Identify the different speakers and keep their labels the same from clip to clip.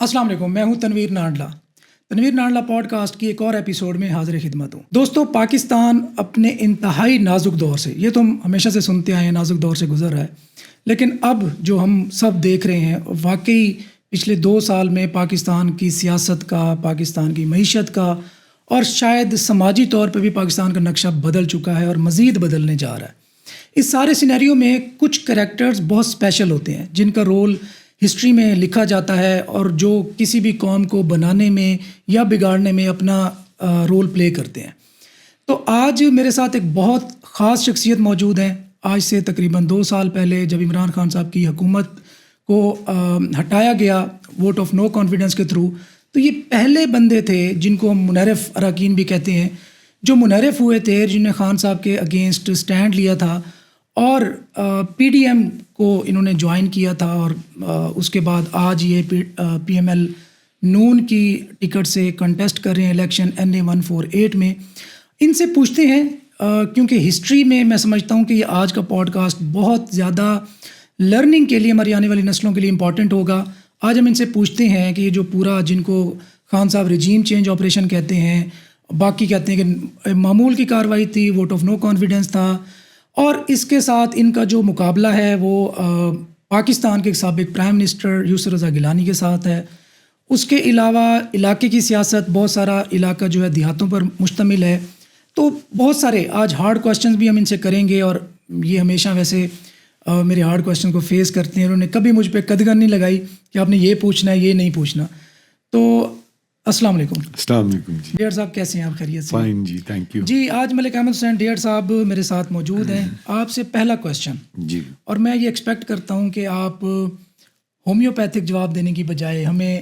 Speaker 1: السلام علیکم، میں ہوں تنویر ناڈلا۔ تنویر ناڈلا پوڈ کاسٹ کی ایک اور ایپیسوڈ میں حاضر خدمت ہوں۔ دوستو، پاکستان اپنے انتہائی نازک دور سے، یہ تو ہم ہمیشہ سے سنتے آئے ہیں، نازک دور سے گزر رہا ہے، لیکن اب جو ہم سب دیکھ رہے ہیں واقعی پچھلے 2 سال میں پاکستان کی سیاست کا، پاکستان کی معیشت کا اور شاید سماجی طور پہ بھی پاکستان کا نقشہ بدل چکا ہے اور مزید بدلنے جا رہا ہے۔ اس سارے سینیریو میں کچھ کریکٹرز بہت اسپیشل ہوتے ہیں جن کا رول ہسٹری میں لکھا جاتا ہے اور جو کسی بھی قوم کو بنانے میں یا بگاڑنے میں اپنا رول پلے کرتے ہیں۔ تو آج میرے ساتھ ایک بہت خاص شخصیت موجود ہیں۔ آج سے تقریباً 2 سال پہلے جب عمران خان صاحب کی حکومت کو ہٹایا گیا ووٹ آف نو کانفیڈنس کے تھرو، تو یہ پہلے بندے تھے جن کو ہم منحرف اراکین بھی کہتے ہیں، جو منحرف ہوئے تھے، جنہوں نے خان صاحب کے اگینسٹ سٹینڈ لیا تھا اور پی ڈی ایم کو انہوں نے جوائن کیا تھا، اور اس کے بعد آج یہ پی ایم ایل نون کی ٹکٹ سے کنٹیسٹ کر رہے ہیں الیکشن NA 148 میں۔ ان سے پوچھتے ہیں کیونکہ ہسٹری میں میں سمجھتا ہوں کہ یہ آج کا پوڈ کاسٹ بہت زیادہ لرننگ کے لیے ہماری آنے والی نسلوں کے لیے امپورٹنٹ ہوگا۔ آج ہم ان سے پوچھتے ہیں کہ یہ جو پورا، جن کو خان صاحب رجیم چینج آپریشن کہتے ہیں، باقی کہتے ہیں کہ معمول کی کارروائی تھی، ووٹ آف نو کانفیڈنس تھا، اور اس کے ساتھ ان کا جو مقابلہ ہے وہ پاکستان کے سابق پرائم منسٹر یوسف رضا گیلانی کے ساتھ ہے۔ اس کے علاوہ علاقے کی سیاست، بہت سارا علاقہ جو ہے دیہاتوں پر مشتمل ہے۔ تو بہت سارے آج ہارڈ کوسچنز بھی ہم ان سے کریں گے، اور یہ ہمیشہ ویسے میرے ہارڈ کوسچن کو فیس کرتے ہیں۔ انہوں نے کبھی مجھ پہ قدغن نہیں لگائی کہ آپ نے یہ پوچھنا ہے، یہ نہیں پوچھنا۔ تو السلام علیکم۔
Speaker 2: السلام علیکم جی۔
Speaker 1: ڈیئر صاحب کیسے ہیں آپ؟ خیریت سے؟
Speaker 2: فائن جی، تھینک یو
Speaker 1: جی۔ آج ملک احمد حسین ڈیئر صاحب میرے ساتھ موجود ہیں۔ آپ سے پہلا کویسچن
Speaker 2: جی،
Speaker 1: اور میں یہ ایکسپیکٹ کرتا ہوں کہ آپ ہومیوپیتھک جواب دینے کی بجائے ہمیں،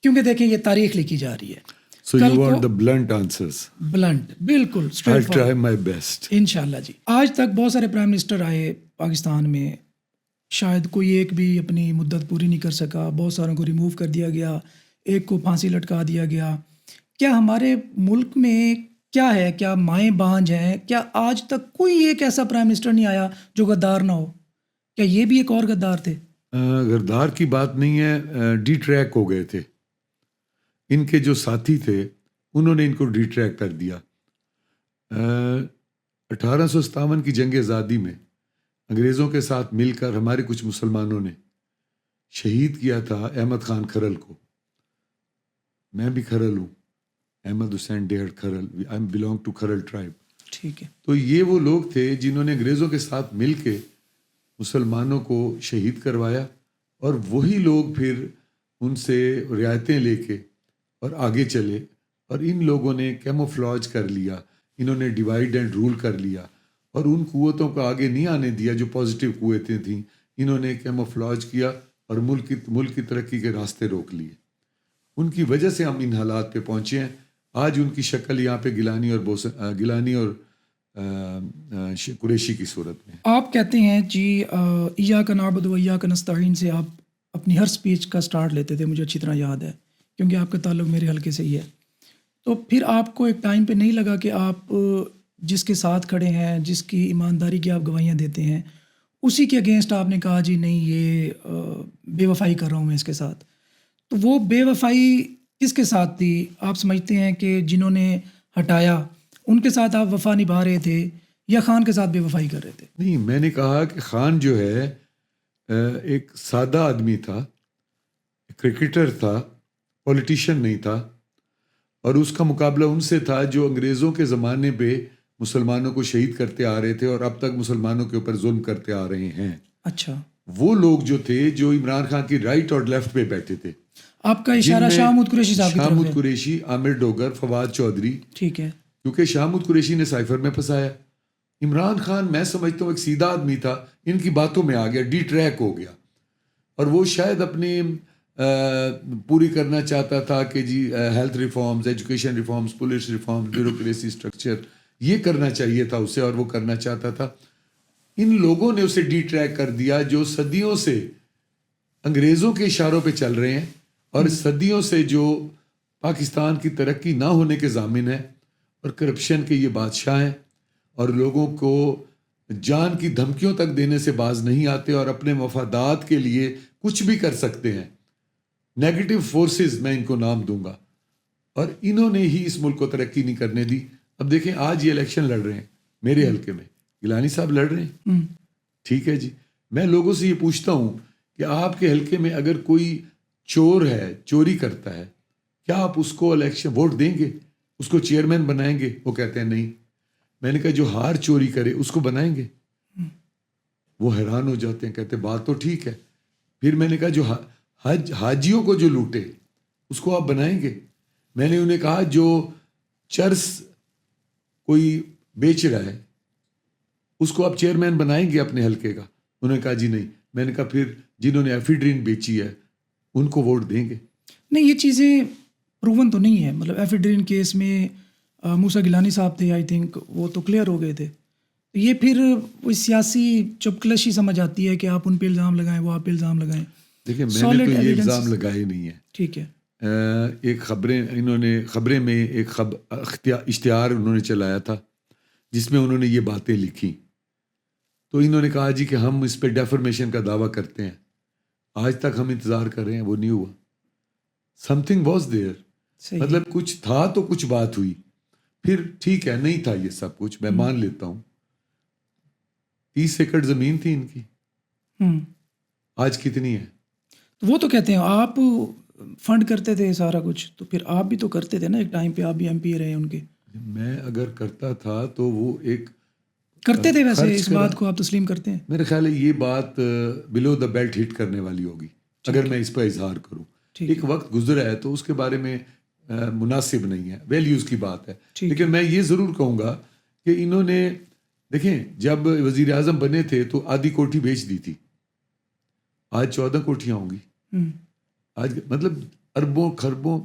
Speaker 1: کیونکہ دیکھیں یہ تاریخ لکھی جا رہی ہے،
Speaker 2: so you want the blunt answers?
Speaker 1: Blunt, بالکل
Speaker 2: آئی
Speaker 1: اسٹریٹ
Speaker 2: ٹرائی مائی بیسٹ
Speaker 1: انشاءاللہ جی۔ آج تک بہت سارے پرائم منسٹر آئے پاکستان میں، شاید کوئی ایک بھی اپنی مدت پوری نہیں کر سکا، بہت ساروں کو ریموو کر دیا گیا، ایک کو پھانسی لٹکا دیا گیا۔ کیا ہمارے ملک میں کیا ہے، کیا مائیں بانجھ ہیں؟ کیا آج تک کوئی ایک ایسا پرائم منسٹر نہیں آیا جو غدار نہ ہو؟ کیا یہ بھی ایک اور غدار تھے؟
Speaker 2: غدار کی بات نہیں ہے، ڈی ٹریک ہو گئے تھے۔ ان کے جو ساتھی تھے انہوں نے ان کو ڈی ٹریک کر دیا۔ 1857 کی جنگ آزادی میں انگریزوں کے ساتھ مل کر ہمارے کچھ مسلمانوں نے شہید کیا تھا احمد خان کھرل کو۔ میں بھی کھرل ہوں، احمد حسین ڈیڑھ Kharal, I belong to Kharal tribe.
Speaker 1: ٹھیک ہے۔
Speaker 2: تو یہ وہ لوگ تھے جنہوں نے انگریزوں کے ساتھ مل کے مسلمانوں کو شہید کروایا، اور وہی لوگ پھر ان سے رعایتیں لے کے اور آگے چلے، اور ان لوگوں نے کیموفلاج کر لیا، انہوں نے ڈیوائیڈ اینڈ رول کر لیا، اور ان قوتوں کو آگے نہیں آنے دیا جو پازیٹیو قوتیں تھیں۔ انہوں نے کیموفلاج کیا اور ملک کی ترقی کے راستے روک لیے۔ ان کی وجہ سے ہم ان حالات پہ پہنچے ہیں۔ آج ان کی شکل یہاں پہ گیلانی اور قریشی کی صورت میں۔
Speaker 1: آپ کہتے ہیں جی ایاک نعبد و ایاک نستعین سے آپ اپنی ہر سپیچ کا سٹارٹ لیتے تھے، مجھے اچھی طرح یاد ہے کیونکہ آپ کا تعلق میرے حلقے سے ہی ہے۔ تو پھر آپ کو ایک ٹائم پہ نہیں لگا کہ آپ جس کے ساتھ کھڑے ہیں، جس کی ایمانداری کی آپ گواہیاں دیتے ہیں، اسی کے اگینسٹ آپ نے کہا جی نہیں، یہ بے وفائی کر رہا ہوں میں اس کے ساتھ؟ تو وہ بے وفائی کس کے ساتھ تھی؟ آپ سمجھتے ہیں کہ جنہوں نے ہٹایا ان کے ساتھ آپ وفا نبھا رہے تھے، یا خان کے ساتھ بے وفائی کر رہے تھے؟
Speaker 2: نہیں، میں نے کہا کہ خان جو ہے ایک سادہ آدمی تھا، کرکٹر تھا، پولیٹیشین نہیں تھا، اور اس کا مقابلہ ان سے تھا جو انگریزوں کے زمانے پہ مسلمانوں کو شہید کرتے آ رہے تھے اور اب تک مسلمانوں کے اوپر ظلم کرتے آ رہے ہیں۔
Speaker 1: اچھا،
Speaker 2: وہ لوگ جو تھے جو عمران خان کی رائٹ اور لیفٹ پہ بیٹھے تھے۔
Speaker 1: آپ کا اشارہ شاہ محمود قریشی صاحب کی طرف ہے؟
Speaker 2: شاہ محمود قریشی، عامر ڈوگر، فواد چودھری۔
Speaker 1: ٹھیک ہے۔
Speaker 2: کیونکہ شاہ محمود قریشی نے سائفر میں پھنسایا۔ عمران خان میں سمجھتا ہوں ایک سیدھا آدمی تھا، ان کی باتوں میں آ گیا، ڈی ٹریک ہو گیا، اور وہ شاید اپنی پوری کرنا چاہتا تھا کہ جی health reforms, education reforms, police reforms, bureaucracy structure, یہ کرنا چاہیے تھا اسے، اور وہ کرنا چاہتا تھا۔ ان لوگوں نے اسے ڈی ٹریک کر دیا جو صدیوں سے انگریزوں کے اشاروں پہ چل رہے ہیں، اور صدیوں سے جو پاکستان کی ترقی نہ ہونے کے ضامن ہیں، اور کرپشن کے یہ بادشاہ ہیں، اور لوگوں کو جان کی دھمکیوں تک دینے سے باز نہیں آتے، اور اپنے مفادات کے لیے کچھ بھی کر سکتے ہیں۔ نیگیٹو فورسز میں ان کو نام دوں گا، اور انہوں نے ہی اس ملک کو ترقی نہیں کرنے دی. اب دیکھیں آج یہ الیکشن لڑ رہے ہیں میرے حلقے میں، گیلانی صاحب لڑ رہے ہیں، ٹھیک ہے جی. میں لوگوں سے یہ پوچھتا ہوں کہ آپ کے حلقے میں اگر کوئی چور ہے، چوری کرتا ہے، کیا آپ اس کو الیکشن ووٹ دیں گے، اس کو چیئرمین بنائیں گے؟ وہ کہتے ہیں نہیں. میں نے کہا جو ہار چوری کرے اس کو بنائیں گے؟ وہ حیران ہو جاتے ہیں، کہتے بات تو ٹھیک ہے. پھر میں نے کہا جو حاجیوں کو جو لوٹے اس کو آپ بنائیں گے؟ میں نے انہیں کہا جو چرس کوئی بیچ رہا ہے اس کو آپ چیئرمین بنائیں گے اپنے حلقے کا؟ انہوں نے کہا جی نہیں. میں نے کہا پھر جنہوں نے ایفیڈرین بیچی ہے ان کو ووٹ دیں گے؟
Speaker 1: نہیں، یہ چیزیں پروون تو نہیں ہے. مطلب ایفیڈرین کیس میں موسیٰ گیلانی صاحب تھے، آئی تھنک وہ تو کلیئر ہو گئے تھے. یہ پھر وہ سیاسی چپکلشی سمجھ آتی ہے کہ آپ ان پہ الزام لگائیں، وہ آپ پہ الزام لگائیں.
Speaker 2: دیکھیں میں نے تو یہ الزام لگائے نہیں ہیں.
Speaker 1: ٹھیک ہے.
Speaker 2: ایک خبریں میں ایک اشتہار انہوں نے چلایا تھا جس میں انہوں نے یہ باتیں لکھی. تو انہوں نے کہا جی کہ ہم اس پہ ڈیفرمیشن کا دعویٰ کرتے ہیں. آج تک ہم انتظار کر رہے ہیں، وہ نہیں ہوا. سم تھنگ واز دیئر، مطلب کچھ تھا تو کچھ بات ہوئی. پھر ٹھیک ہے نہیں تھا یہ سب کچھ، میں مان لیتا ہوں. 30 ایکڑ زمین تھی ان کی، آج کتنی ہے؟
Speaker 1: وہ تو کہتے ہیں آپ فنڈ کرتے تھے سارا کچھ، تو پھر آپ بھی تو کرتے تھے نا ایک ٹائم پہ، آپ بھی MP رہے ان کے.
Speaker 2: میں اگر کرتا تھا تو وہ ایک
Speaker 1: کرتے تھے، ویسے اس بات کو آپ تسلیم کرتے ہیں؟
Speaker 2: میرے خیال ہے یہ بات بلو دا بیلٹ ہٹ کرنے والی ہوگی اگر میں اس پہ اظہار کروں. ایک وقت گزرا ہے تو اس کے بارے میں مناسب نہیں ہے، ویلیوز کی بات ہے. لیکن میں یہ ضرور کہوں گا کہ انہوں نے دیکھیں جب وزیر اعظم بنے تھے تو آدھی کوٹھی بیچ دی تھی، آج 14 کوٹھیاں ہوں گی. آج مطلب اربوں خربوں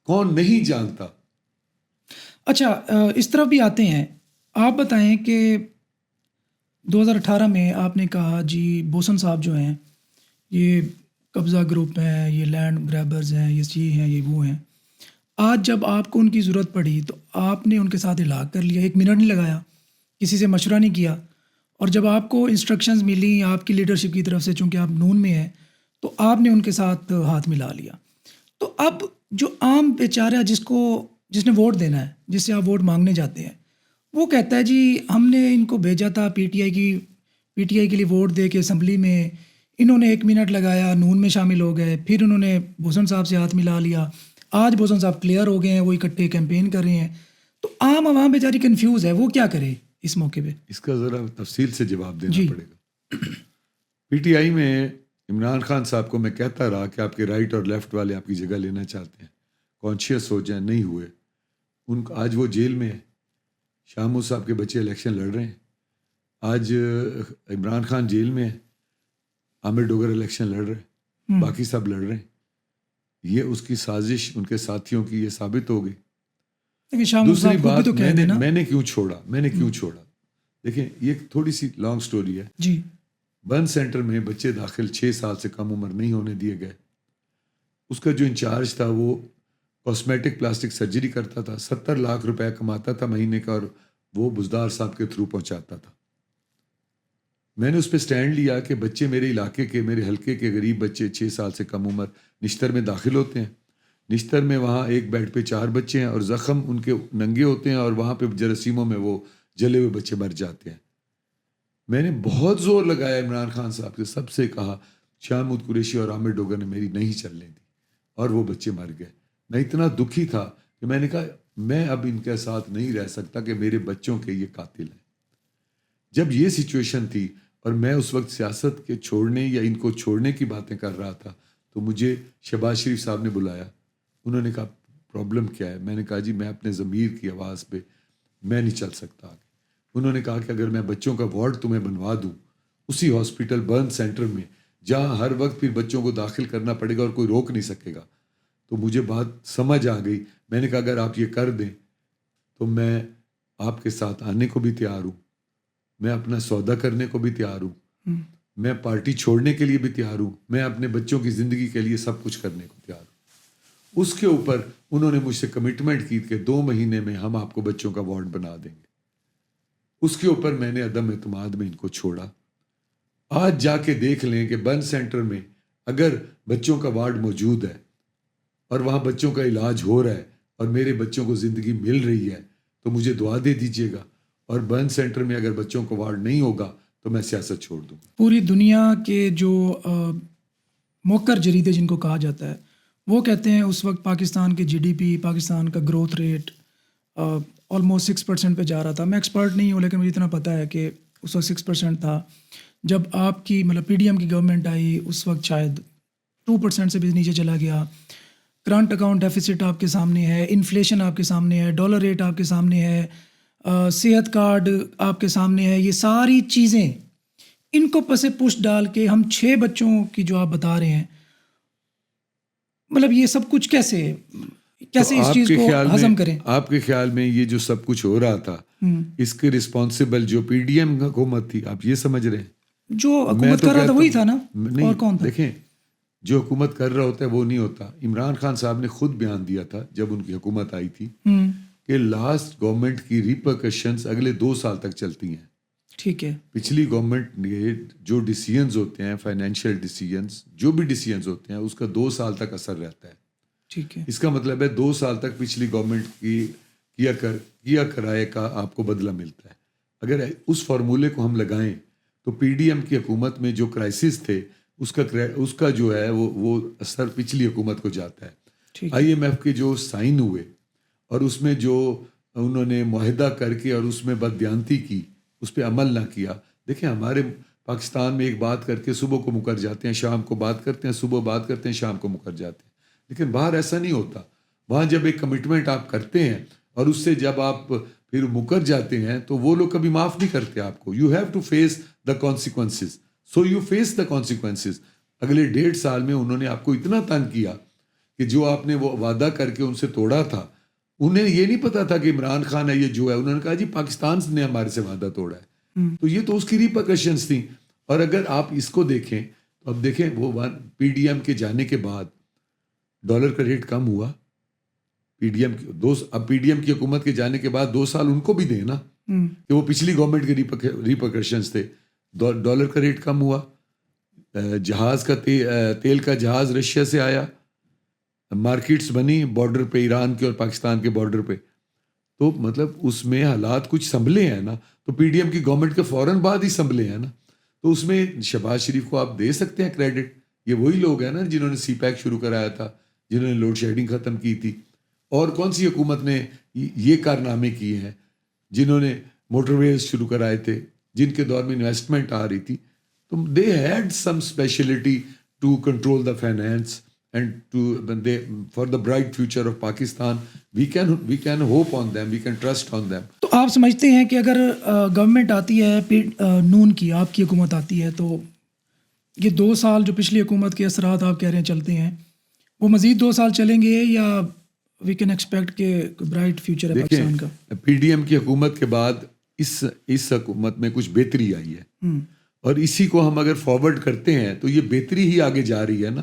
Speaker 2: کون نہیں جانتا.
Speaker 1: اچھا، اس طرف بھی آتے ہیں. آپ بتائیں کہ 2018 میں آپ نے کہا جی بوسن صاحب جو ہیں یہ قبضہ گروپ ہیں، یہ لینڈ گریبرز ہیں، یہ ہیں، یہ وہ ہیں. آج جب آپ کو ان کی ضرورت پڑی تو آپ نے ان کے ساتھ ہلاک کر لیا، 1 منٹ نہیں لگایا، کسی سے مشورہ نہیں کیا. اور جب آپ کو انسٹرکشنز ملی آپ کی لیڈرشپ کی طرف سے، چونکہ آپ نون میں ہیں، تو آپ نے ان کے ساتھ ہاتھ ملا لیا. تو اب جو عام بیچارہ جس نے ووٹ دینا ہے، جس سے آپ ووٹ مانگنے جاتے ہیں، وہ کہتا ہے جی ہم نے ان کو بھیجا تھا پی ٹی آئی کے لیے ووٹ دے کے اسمبلی میں، انہوں نے 1 منٹ لگایا، نون میں شامل ہو گئے، پھر انہوں نے بوسن صاحب سے ہاتھ ملا لیا. آج بوسن صاحب کلیئر ہو گئے ہیں، وہ اکٹھے کیمپین کر رہے ہیں. تو عام عوام بیچاری کنفیوز ہے، وہ کیا کرے اس موقع پہ؟
Speaker 2: اس کا ذرا تفصیل سے جواب دینا پڑے گا. PTI میں عمران خان صاحب کو میں کہتا رہا کہ آپ کے رائٹ اور لیفٹ والے آپ کی جگہ لینا چاہتے ہیں، کانشیس ہو جائیں، نہیں ہوئے. آج وہ جیل میں ہے. شاہ محمود صاحب کے بچے الیکشن لڑ رہے ہیں. آج عمران خان جیل میں ہے، عامر ڈوگر الیکشن لڑ رہے ہیں، باقی سب لڑ رہے ہیں. یہ اس کی سازش ان کے ساتھیوں کی یہ ثابت ہو گئی. دوسری بات میں نے کیوں چھوڑا، دیکھیں یہ تھوڑی سی لانگ سٹوری ہے.
Speaker 1: جی.
Speaker 2: برن سینٹر میں بچے داخل 6 سال سے کم عمر نہیں ہونے دیے گئے. اس کا جو انچارج تھا وہ کاسمیٹک پلاسٹک سرجری کرتا تھا، 70 لاکھ روپے کماتا تھا مہینے کا، اور وہ بزدار صاحب کے تھرو پہنچاتا تھا. میں نے اس پہ سٹینڈ لیا کہ بچے میرے علاقے کے، میرے حلقے کے غریب بچے 6 سال سے کم عمر نشتر میں داخل ہوتے ہیں. نشتر میں وہاں ایک بیڈ پہ 4 بچے ہیں اور زخم ان کے ننگے ہوتے ہیں، اور وہاں پہ جراثیموں میں وہ جلے ہوئے بچے مر جاتے ہیں. میں نے بہت زور لگایا عمران خان صاحب سے، سب سے کہا، شاہ محمود قریشی اور عامر ڈوگر نے میری نہیں چلنے دی اور وہ بچے مر گئے. میں اتنا دکھی تھا کہ میں نے کہا میں اب ان کے ساتھ نہیں رہ سکتا کہ میرے بچوں کے یہ قاتل ہیں. جب یہ سچویشن تھی اور میں اس وقت سیاست کے چھوڑنے یا ان کو چھوڑنے کی باتیں کر رہا تھا، تو مجھے شہباز شریف صاحب نے بلایا. انہوں نے کہا پرابلم کیا ہے؟ میں نے کہا جی میں اپنے ضمیر کی آواز پہ میں نہیں چل سکتا آگے. انہوں نے کہا کہ اگر میں بچوں کا وارڈ تمہیں بنوا دوں اسی ہاسپٹل برن سینٹر میں، جہاں ہر وقت پھر بچوں کو داخل کرنا پڑے گا اور کوئی روک نہیں سکے گا. تو مجھے بات سمجھ آ گئی. میں نے کہا اگر آپ یہ کر دیں تو میں آپ کے ساتھ آنے کو بھی تیار ہوں، میں اپنا سودا کرنے کو بھی تیار ہوں، میں پارٹی چھوڑنے کے لیے بھی تیار ہوں، میں اپنے بچوں کی زندگی کے لیے سب کچھ کرنے کو تیار ہوں. اس کے اوپر انہوں نے مجھ سے کمٹمنٹ کی کہ 2 مہینے میں ہم آپ کو بچوں کا وارڈ بنا دیں گے. اس کے اوپر میں نے عدم اعتماد میں ان کو چھوڑا. آج جا کے دیکھ لیں کہ برن سینٹر میں اگر بچوں کا وارڈ موجود ہے اور وہاں بچوں کا علاج ہو رہا ہے اور میرے بچوں کو زندگی مل رہی ہے تو مجھے دعا دے دیجیے گا، اور برن سینٹر میں اگر بچوں کو وارڈ نہیں ہوگا تو میں سیاست چھوڑ دوں گا۔
Speaker 1: پوری دنیا کے جو موقر جریدے جن کو کہا جاتا ہے وہ کہتے ہیں اس وقت پاکستان کی GDP، پاکستان کا گروتھ ریٹ آلموسٹ 6% پہ جا رہا تھا۔ میں ایکسپرٹ نہیں ہوں لیکن مجھے اتنا پتہ ہے کہ اس وقت 6% تھا۔ جب آپ کی مطلب PDM کی گورنمنٹ آئی اس وقت شاید 2% سے بھی نیچے چلا گیا۔ کرنٹ اکاؤنٹ ڈیفیسٹ آپ کے سامنے ہے، انفلیشن آپ کے سامنے ہے، ڈالر ریٹ آپ کے سامنے ہے، صحت کارڈ آپ کے سامنے ہے۔ یہ ساری چیزیں ان کو پس پش ڈال کے ہم 6 بچوں کی جو آپ بتا رہے ہیں، مطلب یہ سب کچھ کیسے اس چیز کو ہضم کریں؟
Speaker 2: آپ کے خیال میں یہ جو سب کچھ ہو رہا تھا اس کے رسپانسبل جو PDM حکومت تھی، آپ یہ سمجھ رہے ہیں؟
Speaker 1: جو حکومت کر رہا تھا وہی تھا نا، اور کون تھا؟
Speaker 2: دیکھیں، جو حکومت کر رہا ہوتا ہے وہ نہیں ہوتا۔ عمران خان صاحب نے خود بیان دیا تھا جب ان کی حکومت آئی تھی کہ لاسٹ گورنمنٹ کی ریپرکشنز اگلے 2 سال تک چلتی ہیں۔
Speaker 1: ٹھیک ہے،
Speaker 2: پچھلی گورنمنٹ کے جو ڈیسیژنز ہوتے ہیں، فائنینشیل ڈیسیژنز، جو بھی ڈیسیژنز ہوتے ہیں، اس کا 2 سال تک اثر رہتا ہے۔
Speaker 1: ٹھیک ہے،
Speaker 2: اس کا مطلب ہے 2 سال تک پچھلی گورنمنٹ کی کیا کرائے کا آپ کو بدلہ ملتا ہے۔ اگر اس فارمولے کو ہم لگائیں تو PDM کی حکومت میں جو کرائسس تھے اس کا جو ہے وہ اثر پچھلی حکومت کو جاتا ہے۔ IMF کے جو سائن ہوئے اور اس میں جو انہوں نے معاہدہ کر کے اور اس میں بددیانتی کی، اس پہ عمل نہ کیا۔ دیکھیں، ہمارے پاکستان میں ایک بات کر کے صبح کو مکر جاتے ہیں، شام کو بات کرتے ہیں، صبح بات کرتے ہیں، شام کو مکر جاتے ہیں۔ لیکن باہر ایسا نہیں ہوتا۔ وہاں جب ایک کمٹمنٹ آپ کرتے ہیں اور اس سے جب آپ پھر مکر جاتے ہیں تو وہ لوگ کبھی معاف نہیں کرتے آپ کو۔ You have to face the consequences, so you face the consequences. اگلے 1.5 سال میں انہوں نے آپ کو اتنا تنگ کیا کہ جو آپ نے وہ وعدہ کر کے ان سے توڑا تھا، انہیں یہ نہیں پتا تھا کہ عمران خان ہے یہ جو ہے، انہوں نے کہا جی پاکستان نے ہمارے سے وعدہ توڑا ہے، تو یہ تو اس کی ریپرکشنز تھیں۔ اور اگر آپ اس کو دیکھیں تو اب دیکھیں وہ PDM کے جانے کے بعد ڈالر کا ریٹ کم ہوا۔ اب PDM کی حکومت کے جانے کے بعد 2 سال ان کو بھی دیں نا، کہ وہ پچھلی گورنمنٹ کے ریپرکشنز تھے۔ ڈالر کا ریٹ کم ہوا، جہاز کا تیل کا جہاز رشیا سے آیا، مارکیٹس بنی بارڈر پہ، ایران کے اور پاکستان کے بارڈر پہ، تو مطلب اس میں حالات کچھ سنبھلے ہیں نا۔ تو PDM کی گورنمنٹ کے فوراً بعد ہی سنبھلے ہیں نا، تو اس میں شہباز شریف کو آپ دے سکتے ہیں کریڈٹ۔ یہ وہی لوگ ہیں نا جنہوں نے CPEC شروع کرایا تھا، جنہوں نے لوڈ شیڈنگ ختم کی تھی۔ اور کون سی حکومت نے یہ کارنامے کیے ہیں؟ جنہوں نے موٹر ویز شروع کرائے تھے، جن کے دور میں انویسٹمنٹ آ رہی تھی، تو they had some specialty to control the finance and for the bright future of Pakistan. We can hope on them, we can trust on them.
Speaker 1: تو آپ سمجھتے ہیں کہ اگر گورنمنٹ آتی ہے نون کی، آپ کی حکومت آتی ہے، تو یہ 2 سال جو پچھلی حکومت کے اثرات آپ کہہ رہے ہیں چلتے ہیں، وہ مزید 2 سال چلیں گے یا وی کین ایکسپیکٹ کہ برائٹ فیوچر ہے پاکستان کا؟
Speaker 2: PDM کی حکومت کے بعد اس حکومت میں کچھ بہتری آئی ہے، اور اسی کو ہم اگر فارورڈ کرتے ہیں تو یہ بہتری ہی آگے جا رہی ہے نا۔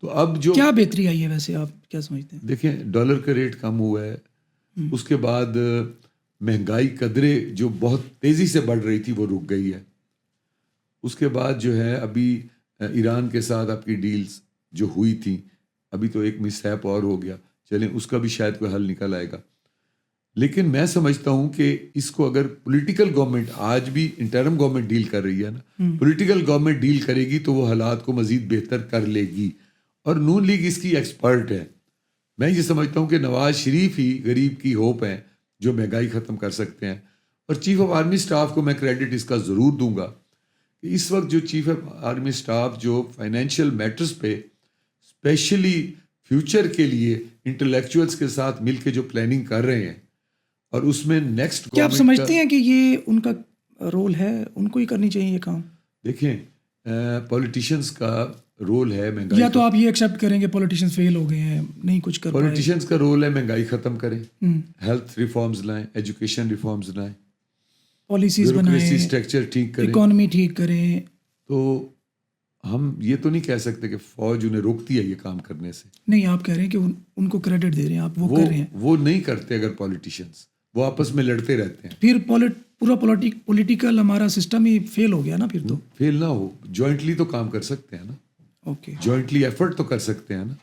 Speaker 2: تو اب جو
Speaker 1: کیا بہتری آئی ہے ویسے، آپ کیا سمجھتے ہیں؟
Speaker 2: دیکھیں، ڈالر کا ریٹ کم ہوا ہے، اس کے بعد مہنگائی قدرے جو بہت تیزی سے بڑھ رہی تھی وہ رک گئی ہے۔ اس کے بعد جو ہے ابھی ایران کے ساتھ آپ کی ڈیلز جو ہوئی تھیں، ابھی تو ایک مس ہیپ اور ہو گیا، چلیں اس کا بھی شاید کوئی حل نکل آئے گا۔ لیکن میں سمجھتا ہوں کہ اس کو اگر پولیٹیکل گورنمنٹ، آج بھی انٹرم گورنمنٹ ڈیل کر رہی ہے نا، پولیٹیکل گورنمنٹ ڈیل کرے گی تو وہ حالات کو مزید بہتر کر لے گی، اور نون لیگ اس کی ایکسپرٹ ہے۔ میں یہ سمجھتا ہوں کہ نواز شریف ہی غریب کی ہوپ ہیں جو مہنگائی ختم کر سکتے ہیں۔ اور چیف آف آرمی سٹاف کو میں کریڈٹ اس کا ضرور دوں گا کہ اس وقت جو چیف آف آرمی سٹاف جو فائنینشیل میٹرز پہ اسپیشلی فیوچر کے لیے انٹلیکچوئلس کے ساتھ مل کے جو پلاننگ کر رہے ہیں، اور اس میں نیکسٹ،
Speaker 1: کیا آپ سمجھتے ہیں کہ یہ ان کا رول ہے، ان کو ہی کرنی چاہیے یہ کام؟
Speaker 2: دیکھیں، پولیٹیشینس کا رول ہے مہنگائی،
Speaker 1: یا تو آپ یہ ایکسیپٹ کریں کہ پولیٹیشین فیل ہو گئے ہیں، نہیں کچھ کر پائے۔
Speaker 2: پولیٹیشینس کا رول ہے مہنگائی ختم کریں، ہیلتھ ریفارمز لائیں، ایجوکیشن ریفارمز لائیں،
Speaker 1: پالیسیز بنائیں،
Speaker 2: اسٹرکچر ٹھیک کریں،
Speaker 1: اکانومی ٹھیک کریں۔
Speaker 2: تو ہم یہ تو نہیں کہہ سکتے کہ فوج انہیں روکتی ہے یہ کام کرنے سے۔
Speaker 1: نہیں، آپ کہہ رہے ہیں کہ ان کو کریڈٹ دے رہے ہیں، آپ وہ کر رہے ہیں۔
Speaker 2: وہ نہیں کرتے، اگر پولیٹیشینس وہ آپس میں لڑتے رہتے ہیں،
Speaker 1: پھر پورا پولیٹیکل ہمارا سسٹم ہی فیل ہو گیا نا۔ پھر تو
Speaker 2: فیل نہ ہو، جوائنٹلی تو کام کر سکتے ہیں نا،
Speaker 1: اوکے،
Speaker 2: جوائنٹلی ایفرٹ تو کر سکتے ہیں نا۔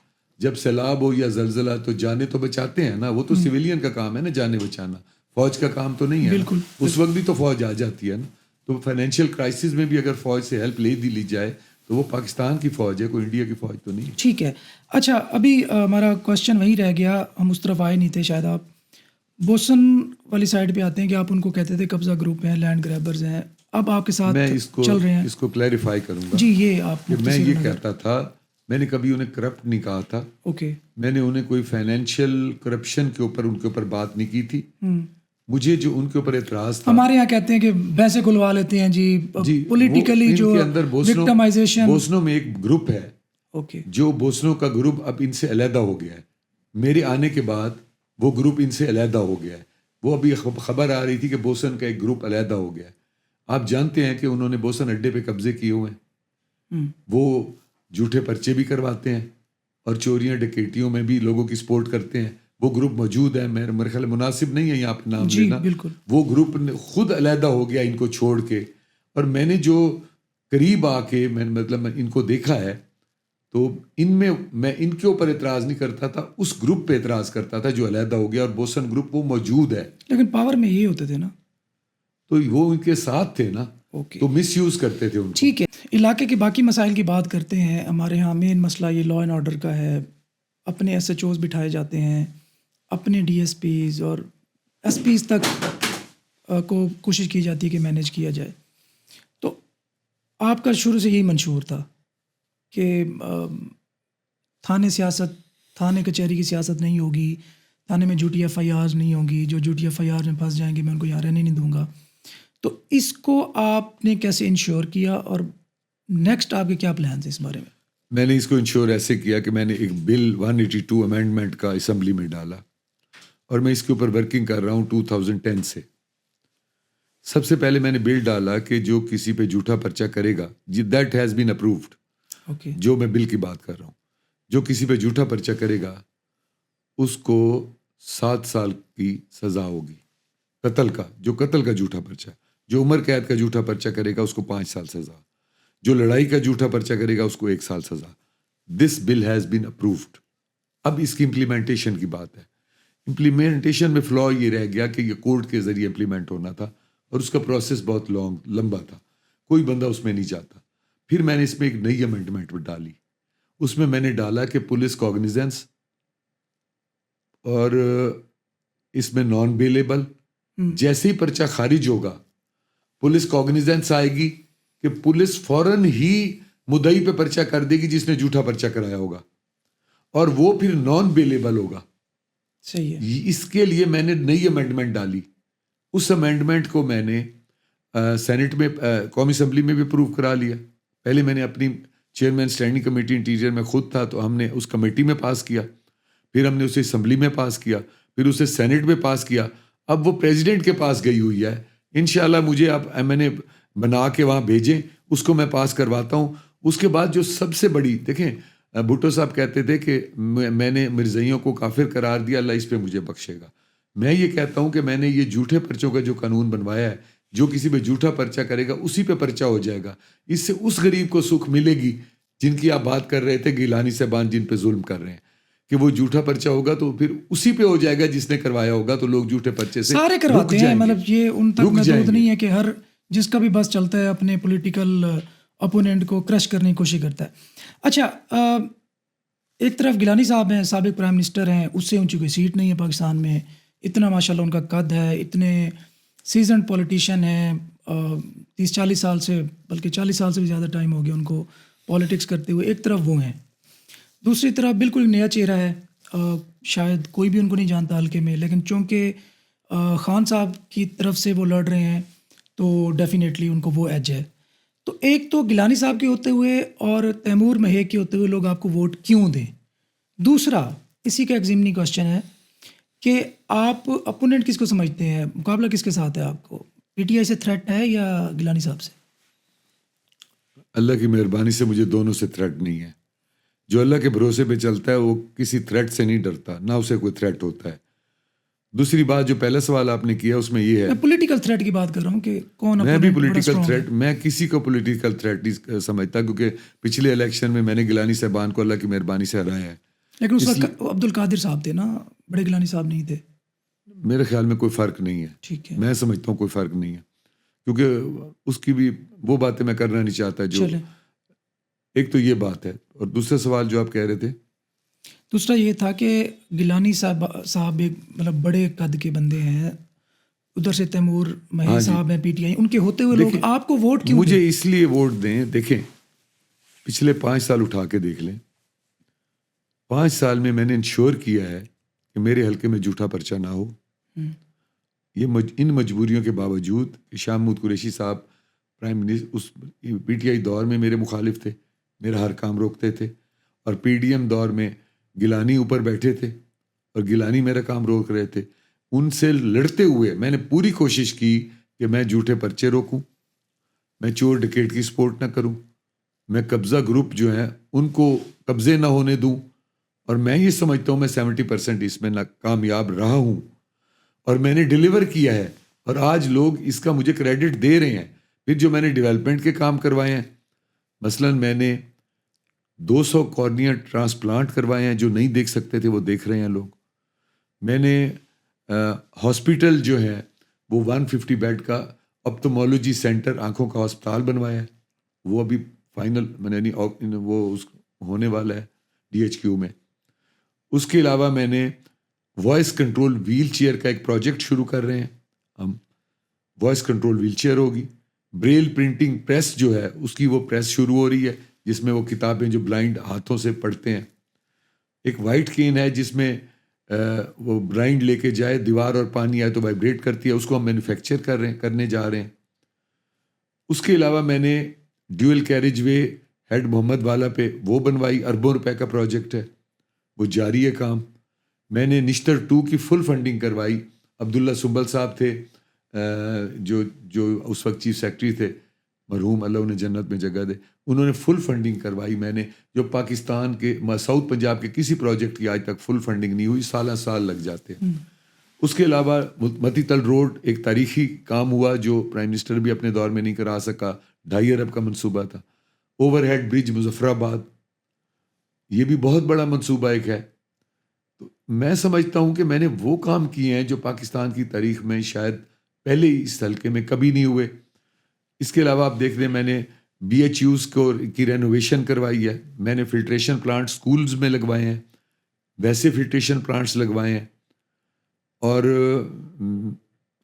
Speaker 2: جب سیلاب ہو یا زلزلہ تو جانیں تو بچاتے ہیں نا, وہ تو سویلین کا کام ہے نا جانیں بچانا, فوج کا کام تو نہیں ہے.
Speaker 1: بالکل.
Speaker 2: اس وقت بھی تو فوج آ جاتی ہے نا. تو فائنینشیل کرائسس میں بھی اگر فوج سے ہیلپ لی جائے تو وہ پاکستان کی فوج ہے, کوئی انڈیا کی فوج تو نہیں.
Speaker 1: ٹھیک ہے. اچھا ابھی ہمارا کوشچن وہی رہ گیا, ہم اس طرف آئے نہیں تھے شاید. آپ بوسن والی سائڈ پہ آتے ہیں کہ آپ ان کو کہتے تھے قبضہ گروپ ہیں, لینڈ گریبرز ہیں, اب آپ کے ساتھ چل رہے ہیں.
Speaker 2: اس کو کلیریفائی کروں گا
Speaker 1: جی. یہ آپ
Speaker 2: کہ میں یہ کہتا تھا, میں نے کبھی انہیں کرپٹ نہیں کہا تھا.
Speaker 1: اوکے.
Speaker 2: میں نے انہیں کوئی فائنینشیل کرپشن کے اوپر ان کے اوپر بات نہیں کی تھی. مجھے جو ان کے اوپر اعتراض تھا,
Speaker 1: ہمارے یہاں کہتے ہیں کہ بھینسے کھلوا لیتے ہیں جی پولیٹیکلی, جو وکٹمائزیشن.
Speaker 2: بوسنوں میں ایک گروپ ہے,
Speaker 1: اوکے,
Speaker 2: جو بوسنوں کا گروپ اب ان سے علیحدہ ہو گیا ہے. میرے آنے کے بعد وہ گروپ ان سے علیحدہ ہو گیا ہے. وہ ابھی خبر آ رہی تھی کہ بوسن کا ایک گروپ علیحدہ ہو گیا ہے. آپ جانتے ہیں کہ انہوں نے بوسن اڈے پہ قبضے کیے ہوئے ہیں. وہ جھوٹے پرچے بھی کرواتے ہیں اور چوریاں ڈکیٹیوں میں بھی لوگوں کی سپورٹ کرتے ہیں. وہ گروپ موجود ہے. میرے خیال مناسب نہیں ہے یہاں پہ نام لینا.
Speaker 1: بالکل.
Speaker 2: وہ گروپ خود علیحدہ ہو گیا ان کو چھوڑ کے. اور میں نے جو قریب آ کے میں ان کو دیکھا ہے, تو میں ان کے اوپر اعتراض نہیں کرتا تھا, اس گروپ پہ اعتراض کرتا تھا جو علیحدہ ہو گیا. اور بوسن گروپ وہ موجود ہے,
Speaker 1: لیکن پاور میں یہ ہوتے تھے نا,
Speaker 2: تو وہ ان کے ساتھ تھے نا.
Speaker 1: اوکے.
Speaker 2: تو مس یوز کرتے تھے ان کو.
Speaker 1: ٹھیک ہے. علاقے کے باقی مسائل کی بات کرتے ہیں. ہمارے ہاں مین مسئلہ یہ لا اینڈ آرڈر کا ہے. اپنے ایس ایچ اوز بٹھائے جاتے ہیں, اپنے ڈی ایس پیز اور ایس پیز تک کو کوشش کی جاتی ہے کہ مینیج کیا جائے. تو آپ کا شروع سے یہی منشور تھا کہ تھانے کچہری کی سیاست نہیں ہوگی, تھانے میں جھوٹی ایف آئی آر نہیں ہوگی, جو جھوٹی ایف آئی آر میں پھنس جائیں گے میں ان کو یہاں رہنے نہیں دوں گا. تو اس کو آپ نے کیسے انشور کیا, اور نیکسٹ آپ کے کیا پلانز ہیں اس بارے میں؟
Speaker 2: میں نے اس کو انشور ایسے کیا کہ میں نے ایک بل 182 امینڈمنٹ کا اسمبلی میں ڈالا, اور میں اس کے اوپر ورکنگ کر رہا ہوں 2010 سے. سب سے پہلے میں نے بل ڈالا کہ جو کسی پہ جھوٹا پرچہ کرے گا, that has been approved.
Speaker 1: Okay.
Speaker 2: جو میں بل کی بات کر رہا ہوں, جو کسی پہ جھوٹا پرچہ کرے گا اس کو 7 سال کی سزا ہوگی قتل کا, جو قتل کا جھوٹا پرچہ. جو عمر قید کا جھوٹا پرچہ کرے گا اس کو 5 سال سزا. جو لڑائی کا جھوٹا پرچہ کرے گا اس کو 1 سال سزا. دس بل ہیز بین اپرووڈ. اب اس کی امپلیمنٹیشن کی بات ہے. امپلیمنٹیشن میں فلا یہ رہ گیا کہ یہ کورٹ کے ذریعے امپلیمنٹ ہونا تھا, اور اس کا پروسیس بہت لمبا تھا, کوئی بندہ اس میں نہیں جاتا. پھر میں نے اس میں ایک نئی امینڈمنٹ ڈالی. اس میں نے ڈالا کہ پولیس کاگنیزنس, اور اس میں نان بیلیبل, جیسے ہی پرچہ خارج ہوگا پولیس کاگنیزنس آئے گی کہ پولیس فوراً ہی مدعی پہ پرچہ کر دے گی جس نے جھوٹا پرچہ کرایا ہوگا, اور وہ پھر نان بیلیبل ہوگا.
Speaker 1: صحیح ہے.
Speaker 2: اس کے لیے میں نے نئی امینڈمنٹ ڈالی. اس امینڈمنٹ کو میں نے سینٹ میں, قومی اسمبلی میں بھی اپروو کرا لیا. پہلے میں نے اپنی چیئرمین اسٹینڈنگ کمیٹی انٹیریئر میں خود تھا, تو ہم نے اس کمیٹی میں پاس کیا, پھر ہم نے اسے اسمبلی میں پاس کیا, پھر اسے سینٹ میں پاس کیا. اب وہ پریزیڈنٹ کے پاس گئی ہوئی ہے. انشاءاللہ مجھے اب میں نے بنا کے وہاں بھیجیں, اس کو میں پاس کرواتا ہوں. اس کے بعد جو سب سے بڑی, دیکھیں بھٹو صاحب کہتے تھے کہ میں نے مرزائیوں کو کافر قرار دیا, اللہ اس پہ مجھے بخشے گا. میں یہ کہتا ہوں کہ میں نے یہ جھوٹے پرچوں کا جو قانون بنوایا ہے, جو کسی پہ جھوٹا پرچہ کرے گا اسی پہ پرچہ ہو جائے گا. اس سے اس غریب کو سکھ ملے گی جن کی آپ بات کر رہے تھے, گیلانی صاحبان جن پہ ظلم کر رہے ہیں, کہ وہ جھوٹا پرچہ ہوگا تو پھر اسی پہ ہو جائے گا جس نے کروایا ہوگا. تو لوگ جھوٹے پرچے سے
Speaker 1: سارے کرواتے ہیں, مطلب یہ ان تک محدود نہیں ہے کہ ہر جس کا بھی بس چلتا ہے اپنے پولیٹیکل اپوننٹ کو کرش کرنے کی کوشش کرتا ہے. اچھا, ایک طرف گیلانی صاحب ہیں, سابق پرائم منسٹر ہیں, اس سے اونچی کوئی سیٹ نہیں ہے پاکستان میں. اتنا ماشاءاللہ ان کا قد ہے, اتنے سیزنڈ پولیٹیشین ہیں, 30-40 سال سے, بلکہ 40 سال سے بھی زیادہ ٹائم ہو گیا ان کو پالیٹکس کرتے ہوئے. ایک طرف وہ ہیں, دوسری طرف بالکل نیا چہرہ ہے, شاید کوئی بھی ان کو نہیں جانتا حلقے میں, لیکن چونکہ خان صاحب کی طرف سے وہ لڑ رہے ہیں تو ڈیفینیٹلی ان کو وہ ایج ہے. تو ایک تو گیلانی صاحب کے ہوتے ہوئے اور تیمور مہیک کے ہوتے ہوئے لوگ آپ کو ووٹ کیوں دیں؟ دوسرا اسی کا ایک ضمنی کوشچن ہے کہ آپ اپوننٹ کس کو سمجھتے ہیں, مقابلہ کس کے ساتھ ہے آپ کو؟ پی ٹی آئی سے تھریٹ ہے یا گیلانی صاحب سے؟
Speaker 2: اللہ کی مہربانی سے مجھے دونوں سے تھریٹ نہیں ہے. جو اللہ کے بھروسے پہ چلتا ہے وہ کسی تھریٹ سے نہیں ڈرتا, نہ اسے کوئی تھریٹ ہوتا ہے. دوسری بات, جو پہلا سوال آپ نے کیا اس میں یہ ہے,
Speaker 1: میں پولیٹیکل تھریٹ کی بات کر رہا ہوں کہ کون,
Speaker 2: میں بھی پولیٹیکل تھریٹ, میں کسی کو پولیٹیکل تھریٹ نہیں سمجھتا, کیونکہ پچھلے الیکشن میں نے گیلانی صاحبان کو اللہ کی مہربانی سے ہرایا ہے.
Speaker 1: لیکن اس وقت عبد القادر صاحب تھے نا, بڑے گیلانی صاحب نہیں تھے.
Speaker 2: میرے خیال میں کوئی فرق نہیں ہے.
Speaker 1: ٹھیک ہے,
Speaker 2: میں سمجھتا ہوں کوئی فرق نہیں ہے, کیونکہ اس کی بھی وہ باتیں میں کرنا نہیں چاہتا جو, ایک تو یہ بات ہے. اور دوسرا سوال جو آپ کہہ رہے تھے,
Speaker 1: دوسرا یہ تھا کہ گیلانی صاحب ایک مطلب بڑے قد کے بندے ہیں, ادھر سے تیمور مہی صاحب ہیں پی ٹی آئی, ان کے ہوتے ہوئے لوگ آپ کو ووٹ کیوں؟
Speaker 2: مجھے اس لیے ووٹ دیں, دیکھیں پچھلے 5 سال اٹھا کے دیکھ لیں, 5 سال میں نے انشور کیا ہے کہ میرے حلقے میں جھوٹا پرچہ نہ ہو. یہ ان مجبوریوں کے باوجود کہ شاہ محمود قریشی صاحب پرائم منسٹر اس پی ٹی آئی دور میں میرے مخالف تھے, میرا ہر کام روکتے تھے, اور پی ڈی ایم دور میں گیلانی اوپر بیٹھے تھے اور گیلانی میرا کام روک رہے تھے. ان سے لڑتے ہوئے میں نے پوری کوشش کی کہ میں جھوٹے پرچے روکوں, میں چور ڈکیٹ کی سپورٹ نہ کروں, میں قبضہ گروپ جو ہیں ان کو قبضے نہ ہونے دوں. اور میں یہ سمجھتا ہوں میں 70% اس میں کامیاب رہا ہوں, اور میں نے ڈیلیور کیا ہے, اور آج لوگ اس کا مجھے کریڈٹ دے رہے ہیں. پھر جو میں نے ڈیولپمنٹ کے کام کروائے ہیں, مثلا میں نے 200 کارنیا ٹرانسپلانٹ کروائے ہیں, جو نہیں دیکھ سکتے تھے وہ دیکھ رہے ہیں لوگ. میں نے ہاسپٹل جو ہے وہ 150 بیڈ کا اپتھمولوجی سینٹر, آنکھوں کا ہسپتال بنوایا ہے, وہ ابھی فائنل میں نے وہ ہونے والا ہے DHQ میں. اس کے علاوہ میں نے وائس کنٹرول ویل چیئر کا ایک پروجیکٹ شروع کر رہے ہیں ہم. وائس کنٹرول ویل چیئر ہوگی. بریل پرنٹنگ پریس جو ہے اس کی وہ پریس شروع ہو رہی ہے, جس میں وہ کتابیں جو بلائنڈ ہاتھوں سے پڑھتے ہیں. ایک وائٹ کین ہے جس میں وہ بلائنڈ لے کے جائے, دیوار اور پانی آئے تو وائبریٹ کرتی ہے, اس کو ہم مینوفیکچر کرنے جا رہے ہیں. اس کے علاوہ میں نے ڈیول کیریج وے ہیڈ محمد والا پہ وہ بنوائی, اربوں روپے کا پروجیکٹ ہے, وہ جاری ہے کام. میں نے نشتر 2 کی فل فنڈنگ کروائی. عبداللہ سنبل صاحب تھے جو اس وقت چیف سیکرٹری تھے, مرحوم اللہ انہیں جنت میں جگہ دے, انہوں نے فل فنڈنگ کروائی. میں نے جو پاکستان کے ساؤتھ پنجاب کے کسی پروجیکٹ کی آج تک فل فنڈنگ نہیں ہوئی, سال لگ جاتے ہیں. اس کے علاوہ متی تل روڈ ایک تاریخی کام ہوا جو پرائم منسٹر بھی اپنے دور میں نہیں کرا سکا, 2.5 ارب کا منصوبہ تھا. اوور ہیڈ برج مظفر آباد, یہ بھی بہت بڑا منصوبہ ایک ہے. تو میں سمجھتا ہوں کہ میں نے وہ کام کیے ہیں جو پاکستان کی تاریخ میں شاید پہلے اس حلقے میں کبھی نہیں ہوئے. اس کے علاوہ آپ دیکھ لیں میں نے BHUs کی رینوویشن کروائی ہے, میں نے فلٹریشن پلانٹ سکولز میں لگوائے ہیں, ویسے فلٹریشن پلانٹس لگوائے ہیں, اور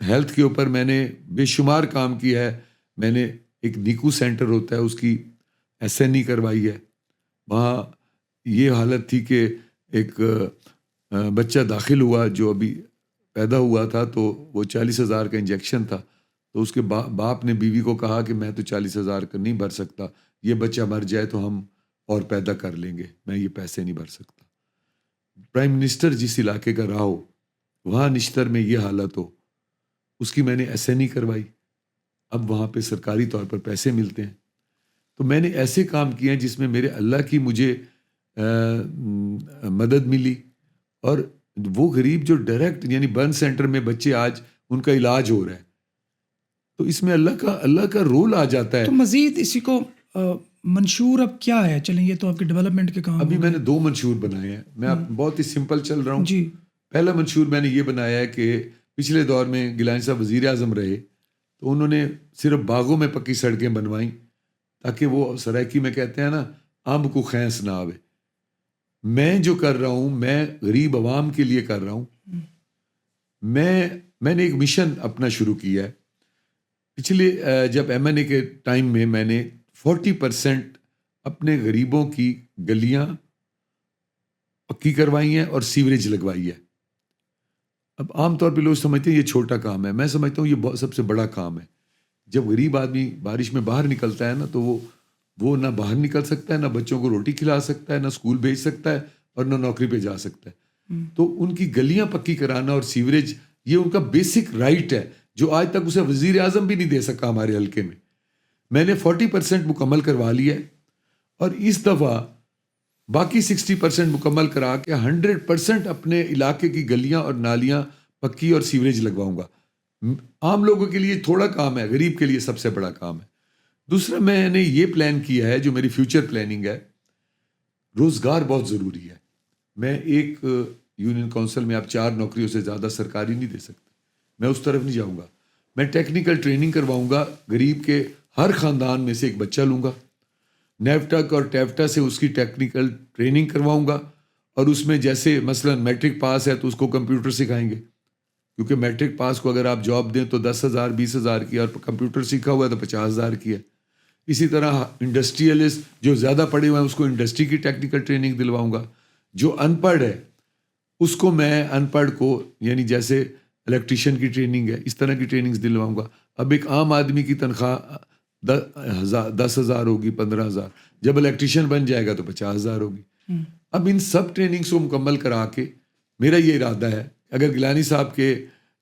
Speaker 2: ہیلتھ کے اوپر میں نے بے شمار کام کیا ہے. میں نے ایک نیکو سینٹر ہوتا ہے اس کی SNE کروائی ہے. وہاں یہ حالت تھی کہ ایک بچہ داخل ہوا جو ابھی پیدا ہوا تھا, تو وہ 40,000 کا انجیکشن تھا, تو اس کے باپ نے بیوی کو کہا کہ میں تو 40,000 کا نہیں بھر سکتا, یہ بچہ مر جائے تو ہم اور پیدا کر لیں گے, میں یہ پیسے نہیں بھر سکتا. پرائم منسٹر جس علاقے کا رہا ہو, وہاں نشتر میں یہ حالت ہو, اس کی میں نے SNE کروائی. اب وہاں پہ سرکاری طور پر پیسے ملتے ہیں. تو میں نے ایسے کام کیے ہیں جس میں میرے اللہ کی مجھے مدد ملی. اور وہ غریب جو ڈائریکٹ یعنی برن سینٹر میں بچے آج ان کا علاج ہو رہا ہے, تو اس میں اللہ کا رول آ جاتا ہے.
Speaker 1: تو مزید اسی کو منشور اب کیا ہے؟ چلیں یہ تو آپ کے ڈیولپمنٹ کے کام.
Speaker 2: ابھی میں نے 2 منشور بنائے ہیں, میں بہت ہی سمپل چل رہا ہوں
Speaker 1: جی.
Speaker 2: پہلا منشور میں نے یہ بنایا ہے کہ پچھلے دور میں گیلانی صاحب وزیر اعظم رہے, تو انہوں نے صرف باغوں میں پکی سڑکیں بنوائیں تاکہ وہ سرائکی میں کہتے ہیں نا امب کو خینس نہ آوے. میں جو کر رہا ہوں میں غریب عوام کے لیے کر رہا ہوں. میں نے ایک مشن اپنا شروع کیا ہے. پچھلے جب MNA کے ٹائم میں نے 40% اپنے غریبوں کی گلیاں پکی کروائی ہیں اور سیوریج لگوائی ہے. اب عام طور پہ لوگ سمجھتے ہیں یہ چھوٹا کام ہے, میں سمجھتا ہوں یہ سب سے بڑا کام ہے. جب غریب آدمی بارش میں باہر نکلتا ہے نا, تو وہ نہ باہر نکل سکتا ہے, نہ بچوں کو روٹی کھلا سکتا ہے, نہ اسکول بھیج سکتا ہے, اور نہ نوکری پہ جا سکتا ہے. تو ان کی گلیاں پکی کرانا اور سیوریج یہ ان کا بیسک رائٹ ہے جو آج تک اسے وزیر اعظم بھی نہیں دے سکا ہمارے حلقے میں. میں نے 40% مکمل کروا لیا ہے, اور اس دفعہ باقی 60% مکمل کرا کے 100% اپنے علاقے کی گلیاں اور نالیاں پکی اور سیوریج لگواؤں گا. عام لوگوں کے لیے تھوڑا کام ہے, غریب کے لیے سب سے بڑا کام ہے. دوسرا میں نے یہ پلان کیا ہے جو میری فیوچر پلاننگ ہے, روزگار بہت ضروری ہے. میں ایک یونین کونسل میں آپ 4 نوکریوں سے زیادہ سرکاری نہیں دے سکتے. میں اس طرف نہیں جاؤں گا. میں ٹیکنیکل ٹریننگ کرواؤں گا. غریب کے ہر خاندان میں سے ایک بچہ لوں گا. نیفٹک اور ٹیفٹا سے اس کی ٹیکنیکل ٹریننگ کرواؤں گا. اور اس میں جیسے مثلا میٹرک پاس ہے تو اس کو کمپیوٹر سکھائیں گے, کیونکہ میٹرک پاس کو اگر آپ جاب دیں تو 10,000 20,000 کی, اور کمپیوٹر سیکھا ہوا ہے تو 50,000 کی ہے. اسی طرح انڈسٹریلسٹ جو زیادہ پڑھے ہوئے ہیں اس کو انڈسٹری کی ٹیکنیکل ٹریننگ دلواؤں گا. جو ان پڑھ ہے اس کو میں ان پڑھ کو, یعنی جیسے الیکٹریشین کی ٹریننگ ہے اس طرح کی ٹریننگز دلواؤں گا. اب ایک عام آدمی کی تنخواہ 10,000 ہوگی, 15,000. جب الیکٹریشین بن جائے گا تو 50,000 ہوگی. اب ان سب ٹریننگس کو مکمل کرا کے میرا یہ ارادہ ہے, اگر گیلانی صاحب کے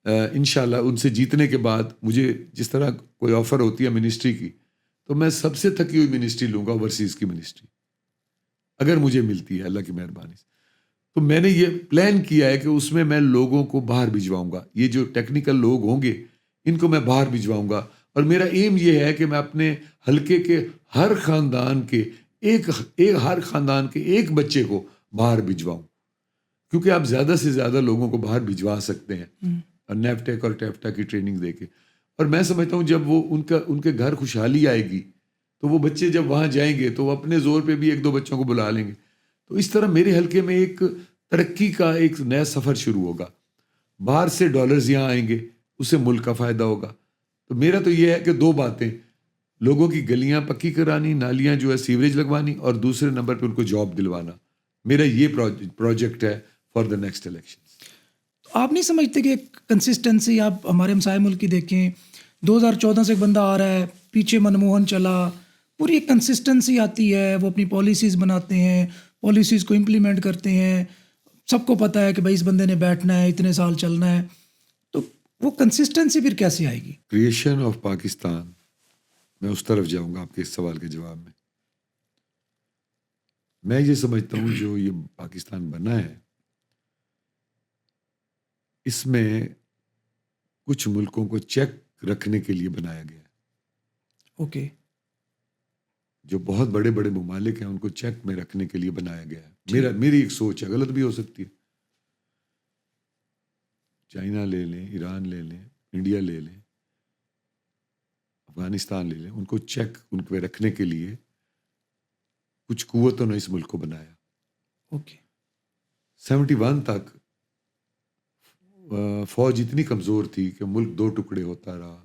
Speaker 2: انشاءاللہ ان سے جیتنے کے بعد مجھے جس طرح کوئی آفر ہوتی ہے منسٹری کی, تو میں سب سے تھکی ہوئی منسٹری لوں گا, اوورسیز کی منسٹری, اگر مجھے ملتی ہے اللہ کی مہربانی سے. تو میں نے یہ پلان کیا ہے کہ اس میں لوگوں کو باہر بھجواؤں گا. یہ جو ٹیکنیکل لوگ ہوں گے ان کو میں باہر بھجواؤں گا. اور میرا ایم یہ ہے کہ میں اپنے حلقے کے ہر خاندان کے ہر خاندان کے ایک بچے کو باہر بھجواؤں, کیونکہ آپ زیادہ سے زیادہ لوگوں کو باہر بھجوا سکتے ہیں اور نیفٹیک اور ٹیفٹا کی ٹریننگ دے کے. اور میں سمجھتا ہوں جب وہ ان کے گھر خوشحالی آئے گی تو وہ بچے جب وہاں جائیں گے تو وہ اپنے زور پہ بھی 1-2 بچوں کو بلا لیں گے. تو اس طرح میرے حلقے میں ایک ترقی کا ایک نیا سفر شروع ہوگا. باہر سے ڈالرز یہاں آئیں گے, اس سے ملک کا فائدہ ہوگا. تو میرا تو یہ ہے کہ 2 باتیں, لوگوں کی گلیاں پکی کرانی, نالیاں جو ہے سیوریج لگوانی, اور دوسرے نمبر پہ ان کو جاب دلوانا. میرا یہ پروجیکٹ ہے فار دا نیکسٹ الیکشن.
Speaker 1: آپ نہیں سمجھتے کہ ایک کنسسٹنسی, آپ ہمارے ہمسائے ملک کی دیکھیں, 2014 سے ایک بندہ آ رہا ہے, پیچھے منموہن چلا, پوری ایک کنسسٹنسی آتی ہے, وہ اپنی پالیسیز بناتے ہیں, پالیسیز کو امپلیمنٹ کرتے ہیں, سب کو پتہ ہے کہ بھائی اس بندے نے بیٹھنا ہے, اتنے سال چلنا ہے. تو وہ کنسسٹنسی پھر کیسے آئے گی؟
Speaker 2: کریشن آف پاکستان, میں اس طرف جاؤں گا آپ کے اس سوال کے جواب میں. میں یہ سمجھتا ہوں جو یہ پاکستان بنا ہے اس میں کچھ ملکوں کو چیک رکھنے کے لیے بنایا گیا ہے.
Speaker 1: اوکے.
Speaker 2: جو بہت بڑے بڑے ممالک ہیں ان کو چیک میں رکھنے کے لیے بنایا گیا ہے. میری ایک سوچ ہے, غلط بھی ہو سکتی ہے. چائنا لے لیں, ایران لے لیں, انڈیا لے لیں, افغانستان لے لیں, ان کو چیک ان پہ رکھنے کے لیے کچھ قوتوں نے اس ملک کو بنایا.
Speaker 1: اوکے.
Speaker 2: 71 تک فوج اتنی کمزور تھی کہ ملک 2 ٹکڑے ہوتا رہا,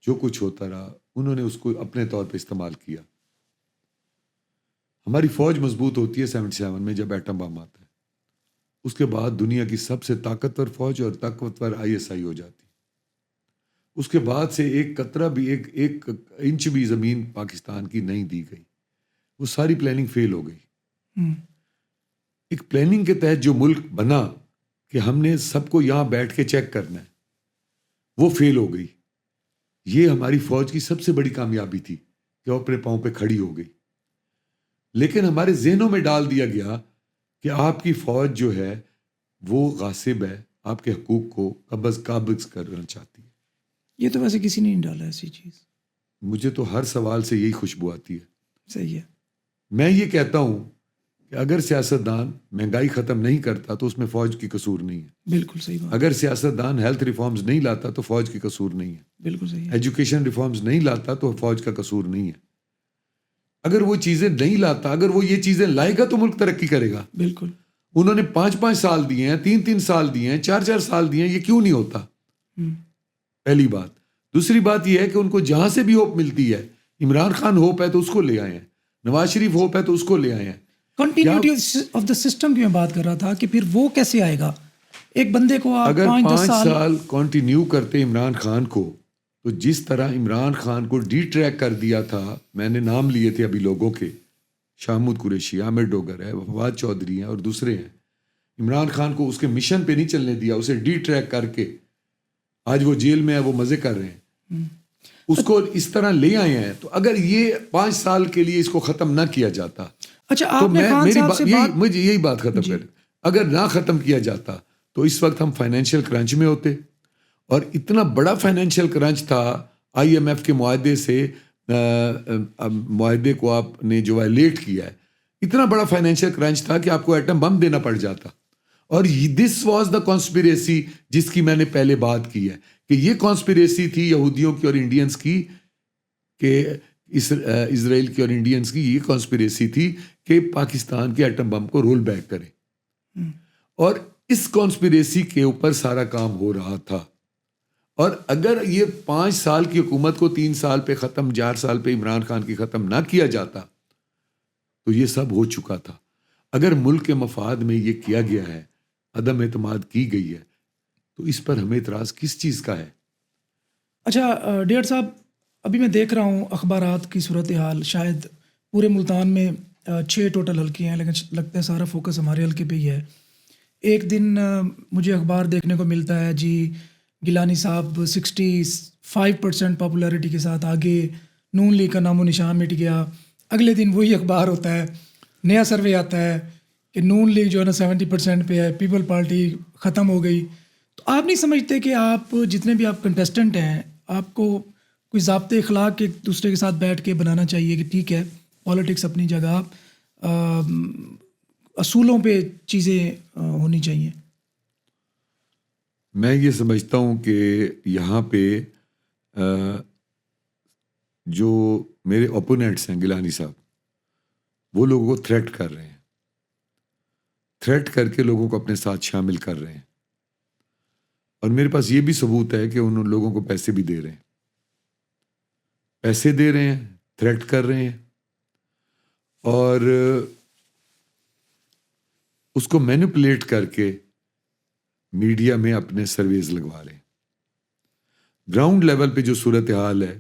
Speaker 2: جو کچھ ہوتا رہا انہوں نے اس کو اپنے طور پہ استعمال کیا. ہماری فوج مضبوط ہوتی ہے 77 میں جب ایٹم بم آتا ہے. اس کے بعد دنیا کی سب سے طاقتور فوج اور طاقتور ISI ہو جاتی. اس کے بعد سے ایک قطرہ بھی, ایک انچ بھی زمین پاکستان کی نہیں دی گئی. وہ ساری پلاننگ فیل ہو گئی. ایک پلاننگ کے تحت جو ملک بنا کہ ہم نے سب کو یہاں بیٹھ کے چیک کرنا ہے, وہ فیل ہو گئی. یہ ہماری فوج کی سب سے بڑی کامیابی تھی کہ وہ اپنے پاؤں پہ کھڑی ہو گئی. لیکن ہمارے ذہنوں میں ڈال دیا گیا کہ آپ کی فوج جو ہے وہ غاصب ہے, آپ کے حقوق کو قابض کرنا چاہتی ہے.
Speaker 1: یہ تو ویسے کسی نے نہیں ڈالا ایسی چیز.
Speaker 2: مجھے تو ہر سوال سے یہی خوشبو آتی ہے.
Speaker 1: صحیح ہے.
Speaker 2: میں یہ کہتا ہوں کہ اگر سیاستدان مہنگائی ختم نہیں کرتا تو اس میں فوج کی قصور نہیں ہے.
Speaker 1: بالکل صحیح بات.
Speaker 2: اگر سیاستدان ہیلتھ ریفارمز نہیں لاتا تو فوج کی قصور نہیں ہے.
Speaker 1: بالکل صحیح ہے.
Speaker 2: ایجوکیشن ریفارمز نہیں لاتا تو فوج کا قصور نہیں ہے. اگر وہ چیزیں نہیں لاتا, اگر وہ یہ چیزیں لائے گا تو ملک ترقی کرے گا.
Speaker 1: بالکل.
Speaker 2: انہوں نے 5-5 سال دیے ہیں, 3-3 سال دیے ہیں, 4-4 سال دیے ہیں, یہ کیوں نہیں ہوتا؟ پہلی بات. دوسری بات یہ ہے کہ ان کو جہاں سے بھی ہوپ ملتی ہے, عمران خان ہوپ ہے تو اس کو لے آئے ہیں, نواز شریف ہوپ ہے تو اس کو لے آئے ہیں.
Speaker 1: کنٹینیوٹی آف دا سسٹم کی میں بات کر رہا تھا کہ پھر وہ کیسے آئے گا؟ ایک بندے کو آپ
Speaker 2: اگر
Speaker 1: 5-10
Speaker 2: سال کنٹینیو کرتے عمران خان کو, تو جس طرح عمران خان کو ڈی ٹریک کر دیا تھا, میں نے نام لیے تھے ابھی لوگوں کے, شاہمود قریشی, عامر ڈوگر ہے, فواد چودھری ہیں اور دوسرے ہیں. عمران خان کو اس کے مشن پہ نہیں چلنے دیا, اسے ڈی ٹریک کر کے آج وہ جیل میں ہے, وہ مزے کر رہے ہیں. اس کو اس طرح لے آئے ہیں. تو اگر یہ 5 سال کے لیے اس کو ختم نہ کیا جاتا,
Speaker 1: اچھا آپ نے خان صاحب سے
Speaker 2: مجھے یہی بات ختم کر, اگر نہ ختم کیا جاتا تو اس وقت ہم فائنینشیل کرنچ میں ہوتے, اور اتنا بڑا فائنینشیل کرنچ تھا IMF کے معاہدے سے, معاہدے کو آپ نے جو وائلیٹ کیا ہے, اتنا بڑا فائنینشیل کرنچ تھا کہ آپ کو ایٹم بم دینا پڑ جاتا. اور دس واز دا کانسپریسی جس کی میں نے پہلے بات کی ہے کہ یہ کانسپریسی تھی یہودیوں کی اور انڈینز کی, کہ اسرائیل کی اور انڈینز کی یہ کانسپریسی تھی کہ پاکستان کے ایٹم بم کو رول بیک کرے. اور اس کانسپریسی کے اوپر سارا کام ہو رہا تھا. اور اگر یہ 5 سال کی حکومت کو 3 سال پہ ختم, 4 سال پہ عمران خان کی ختم نہ کیا جاتا تو یہ سب ہو چکا تھا. اگر ملک کے مفاد میں یہ کیا گیا ہے, عدم اعتماد کی گئی ہے, تو اس پر ہمیں اعتراض کس چیز کا ہے؟
Speaker 1: اچھا ڈیئر صاحب, ابھی میں دیکھ رہا ہوں اخبارات کی صورتحال, شاید پورے ملتان میں 6 ٹوٹل حلقے ہیں, لیکن لگتا ہے سارا فوکس ہمارے حلقے پہ ہی ہے. ایک دن مجھے اخبار دیکھنے کو ملتا ہے جی گیلانی صاحب 65% پاپولیرٹی کے ساتھ آگے, نون لیگ کا نام و نشان مٹ گیا. اگلے دن وہی اخبار ہوتا ہے, نیا سروے آتا ہے کہ نون لیگ جو ہے نا 70% پہ ہے, پیپل پارٹی ختم ہو گئی. تو آپ نہیں سمجھتے کہ آپ جتنے بھی آپ کنٹیسٹنٹ ہیں, آپ کو کوئی ضابطۂ اخلاق ایک دوسرے کے ساتھ بیٹھ کے بنانا چاہیے کہ ٹھیک ہے پالیٹکس اپنی جگہ, اصولوں پہ چیزیں ہونی چاہیے؟
Speaker 2: میں یہ سمجھتا ہوں کہ یہاں پہ جو میرے اوپوننٹس ہیں گیلانی صاحب, وہ لوگوں کو تھریٹ کر رہے ہیں, تھریٹ کر کے لوگوں کو اپنے ساتھ شامل کر رہے ہیں. اور میرے پاس یہ بھی ثبوت ہے کہ ان لوگوں کو پیسے بھی دے رہے ہیں, پیسے دے رہے ہیں, تھریٹ کر رہے ہیں, اور اس کو مینیپولیٹ کر کے میڈیا میں اپنے سرویز لگوا رہے ہیں. گراؤنڈ لیول پہ جو صورتحال ہے,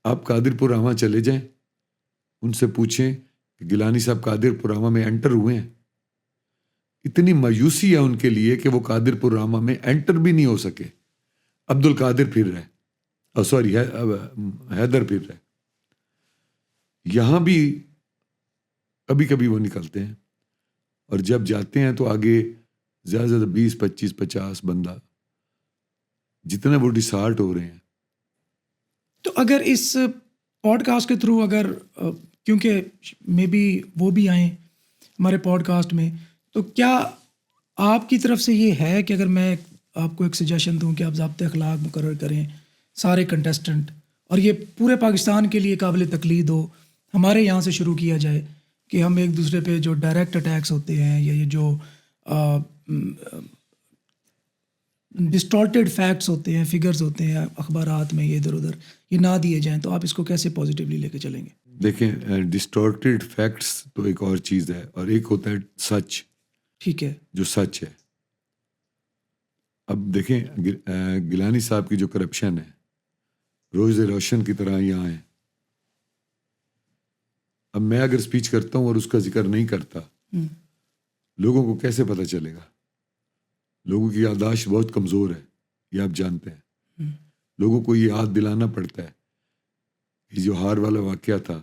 Speaker 2: آپ قادر پور راما چلے جائیں, ان سے پوچھیں کہ گیلانی صاحب قادر پور راما میں انٹر ہوئے ہیں. اتنی مایوسی ہے ان کے لیے کہ وہ قادر پور راما میں انٹر بھی نہیں ہو سکے. عبد القادر پھر رہے, سوری حیدر پھر رہے. یہاں بھی کبھی کبھی وہ نکلتے ہیں, اور جب جاتے ہیں تو آگے زیادہ سے زیادہ 20 25 50 بندہ جتنے وہ ڈسہارٹ ہو رہے ہیں.
Speaker 1: تو اگر اس پوڈ کاسٹ کے تھرو اگر کیونکہ مے بی وہ بھی آئیں ہمارے پوڈ کاسٹ میں, تو کیا آپ کی طرف سے یہ ہے کہ اگر میں آپ کو ایک سجیشن دوں کہ آپ ضابطۂ اخلاق مقرر کریں سارے کنٹیسٹنٹ, اور یہ پورے پاکستان کے لیے قابل تقلید ہو, ہمارے یہاں سے شروع کیا جائے کہ ہم ایک دوسرے پہ جو ڈائریکٹ اٹیکس ہوتے ہیں یا یہ جو ڈسٹارٹیڈ فیکٹس ہوتے ہیں, فگرز ہوتے ہیں اخبارات میں, یہ ادھر ادھر یہ نہ دیے جائیں, تو آپ اس کو کیسے پازیٹیولی لے کے چلیں گے؟
Speaker 2: دیکھیں, ڈسٹارٹیڈ فیکٹس تو ایک اور چیز ہے, اور ایک ہوتا ہے سچ.
Speaker 1: ٹھیک ہے,
Speaker 2: جو سچ ہے. اب دیکھیں گیلانی صاحب کی جو کرپشن ہے روز روشن کی طرح یہاں ہے. اب میں اگر سپیچ کرتا ہوں اور اس کا ذکر نہیں کرتا, لوگوں کو کیسے پتہ چلے گا؟ لوگوں کی یادداشت بہت کمزور ہے, یہ آپ جانتے ہیں. لوگوں کو یہ یاد دلانا پڑتا ہے, یہ جو ہار والا واقعہ تھا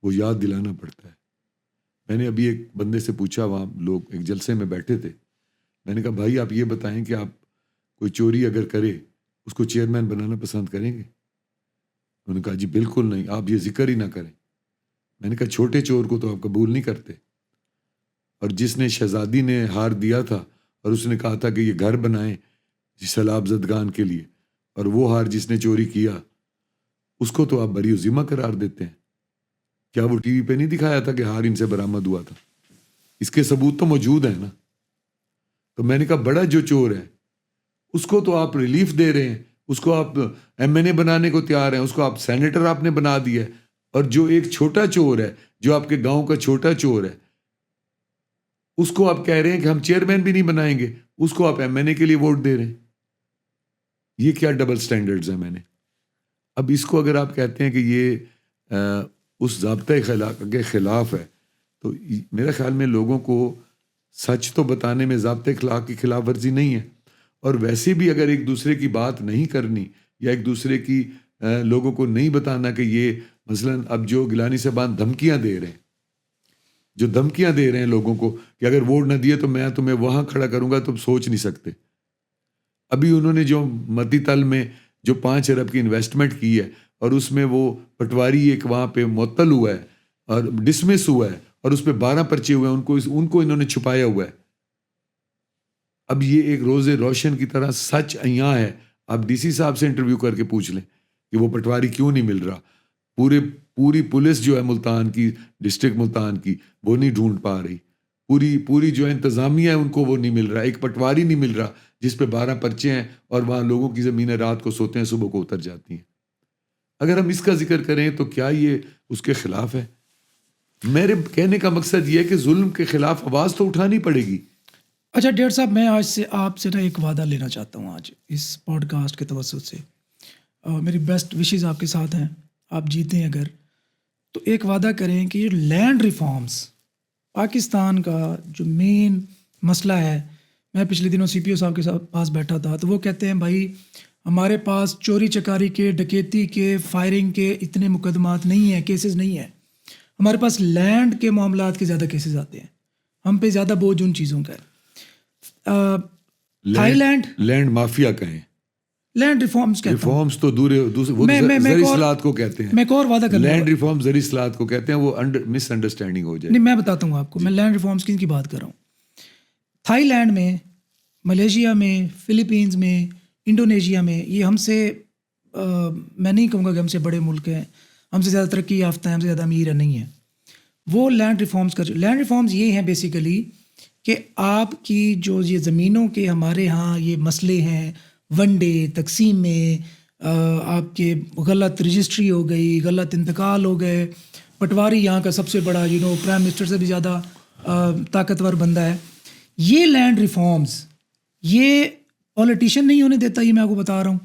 Speaker 2: وہ یاد دلانا پڑتا ہے. میں نے ابھی ایک بندے سے پوچھا, وہاں لوگ ایک جلسے میں بیٹھے تھے, میں نے کہا بھائی آپ یہ بتائیں کہ آپ کوئی چوری اگر کرے اس کو چیئرمین بنانا پسند کریں گے؟ انہوں نے کہا جی بالکل نہیں, آپ یہ ذکر ہی نہ کریں. میں نے کہا چھوٹے چور کو تو آپ قبول نہیں کرتے, اور جس نے شہزادی نے ہار دیا تھا اور اس نے کہا تھا کہ یہ گھر بنائیں سیلاب زدگان کے لیے, اور وہ ہار جس نے چوری کیا اس کو تو آپ بری و ذمہ قرار دیتے ہیں. کیا وہ ٹی وی پہ نہیں دکھایا تھا کہ ہار ان سے برآمد ہوا تھا؟ اس کے ثبوت تو موجود ہیں نا. تو میں نے کہا بڑا جو چور ہے اس کو تو آپ ریلیف دے رہے ہیں, اس کو آپ ایم این اے بنانے کو تیار ہیں, اس کو آپ سینیٹر آپ نے بنا دیا ہے. اور جو ایک چھوٹا چور ہے, جو آپ کے گاؤں کا چھوٹا چور ہے, اس کو آپ کہہ رہے ہیں کہ ہم چیئرمین بھی نہیں بنائیں گے, اس کو آپ ایم این اے کے لیے ووٹ دے رہے ہیں. یہ کیا ڈبل سٹینڈرڈز ہیں؟ میں نے اب اس کو اگر آپ کہتے ہیں کہ یہ اس ضابطۂ اخلاق کے خلاف ہے, تو میرے خیال میں لوگوں کو سچ تو بتانے میں ضابطۂ اخلاق کی خلاف ورزی نہیں ہے. اور ویسے بھی اگر ایک دوسرے کی بات نہیں کرنی یا ایک دوسرے کی لوگوں کو نہیں بتانا کہ یہ مثلاً اب جو گیلانی صاحبان دھمکیاں دے رہے ہیں, جو دھمکیاں دے رہے ہیں لوگوں کو کہ اگر ووٹ نہ دیے تو میں تمہیں وہاں کھڑا کروں گا, تم سوچ نہیں سکتے. ابھی انہوں نے جو متی تل میں جو 5 ارب کی انویسٹمنٹ کی ہے, اور اس میں وہ پٹواری ایک وہاں پہ معطل ہوا ہے, اور ڈسمس ہوا ہے اور اس پہ 12 پرچے ہوئے ہیں, ان کو انہوں نے چھپایا ہوا ہے. اب یہ ایک روز روشن کی طرح سچ عیاں ہے. آپ ڈی سی صاحب سے انٹرویو کر کے پوچھ لیں کہ وہ پٹواری کیوں نہیں مل رہا. پوری پولیس جو ہے ملتان کی, ڈسٹرکٹ ملتان کی, وہ نہیں ڈھونڈ پا رہی. پوری جو انتظامیہ ہے ان کو وہ نہیں مل رہا. ایک پٹواری نہیں مل رہا جس پہ 12 پرچے ہیں اور وہاں لوگوں کی زمینیں رات کو سوتے ہیں, صبح کو اتر جاتی ہیں. اگر ہم اس کا ذکر کریں تو کیا یہ اس کے خلاف ہے؟ میرے کہنے کا مقصد یہ ہے کہ ظلم کے خلاف آواز تو اٹھانی پڑے گی.
Speaker 1: اچھا ڈیڑھ صاحب, میں آج سے آپ سے نا ایک وعدہ لینا چاہتا ہوں آج اس پوڈ کاسٹ کے توسط سے. میری بیسٹ وشیز آپ کے ساتھ ہیں, آپ جیتے ہیں اگر تو ایک وعدہ کریں کہ یہ لینڈ ریفارمز پاکستان کا جو مین مسئلہ ہے. میں پچھلے دنوں سی پی او صاحب کے پاس بیٹھا تھا تو وہ کہتے ہیں بھائی ہمارے پاس چوری چکاری کے, ڈکیتی کے, فائرنگ کے اتنے مقدمات نہیں ہیں, کیسز نہیں ہیں. ہمارے پاس لینڈ کے معاملات کے زیادہ کیسز آتے ہیں, ہم پہ زیادہ بوجھ ان چیزوں کا ہے. تھائی
Speaker 2: لینڈ مافیا کہیں,
Speaker 1: لینڈ ریفارمز کہتا ہوں.
Speaker 2: ریفارمز تو زرعی اصلاحات کو کہتے ہیں.
Speaker 1: میں ایک اور وعدہ کروں,
Speaker 2: لینڈ ریفارم زرعی اصلاحات کو کہتے ہیں. وہ مس انڈرسٹینڈنگ ہو جائے.
Speaker 1: نہیں, میں بتاتا ہوں آپ کو, میں لینڈ ریفارمز کی بات کر رہا ہوں. تھائی لینڈ میں, ملیشیا میں, فلپینز میں, انڈونیشیا میں, یہ ہم سے میں نہیں کہوں گا کہ ہم سے بڑے ملک ہیں, ہم سے زیادہ ترقی یافتہ ہیں, ہم سے زیادہ امیر نہیں ہیں. وہ لینڈ ریفارمز لینڈ ریفارمز یہ ہیں بیسیکلی کہ آپ کی جو یہ زمینوں کے ہمارے ہاں یہ مسئلے ہیں, ون ڈے تقسیم میں آپ کے غلط رجسٹری ہو گئی, غلط انتقال ہو گئے. پٹواری یہاں کا سب سے بڑا پرائم منسٹر سے بھی زیادہ طاقتور بندہ ہے. یہ لینڈ ریفارمز یہ پولیٹیشین نہیں ہونے دیتا, یہ میں آپ کو بتا رہا ہوں.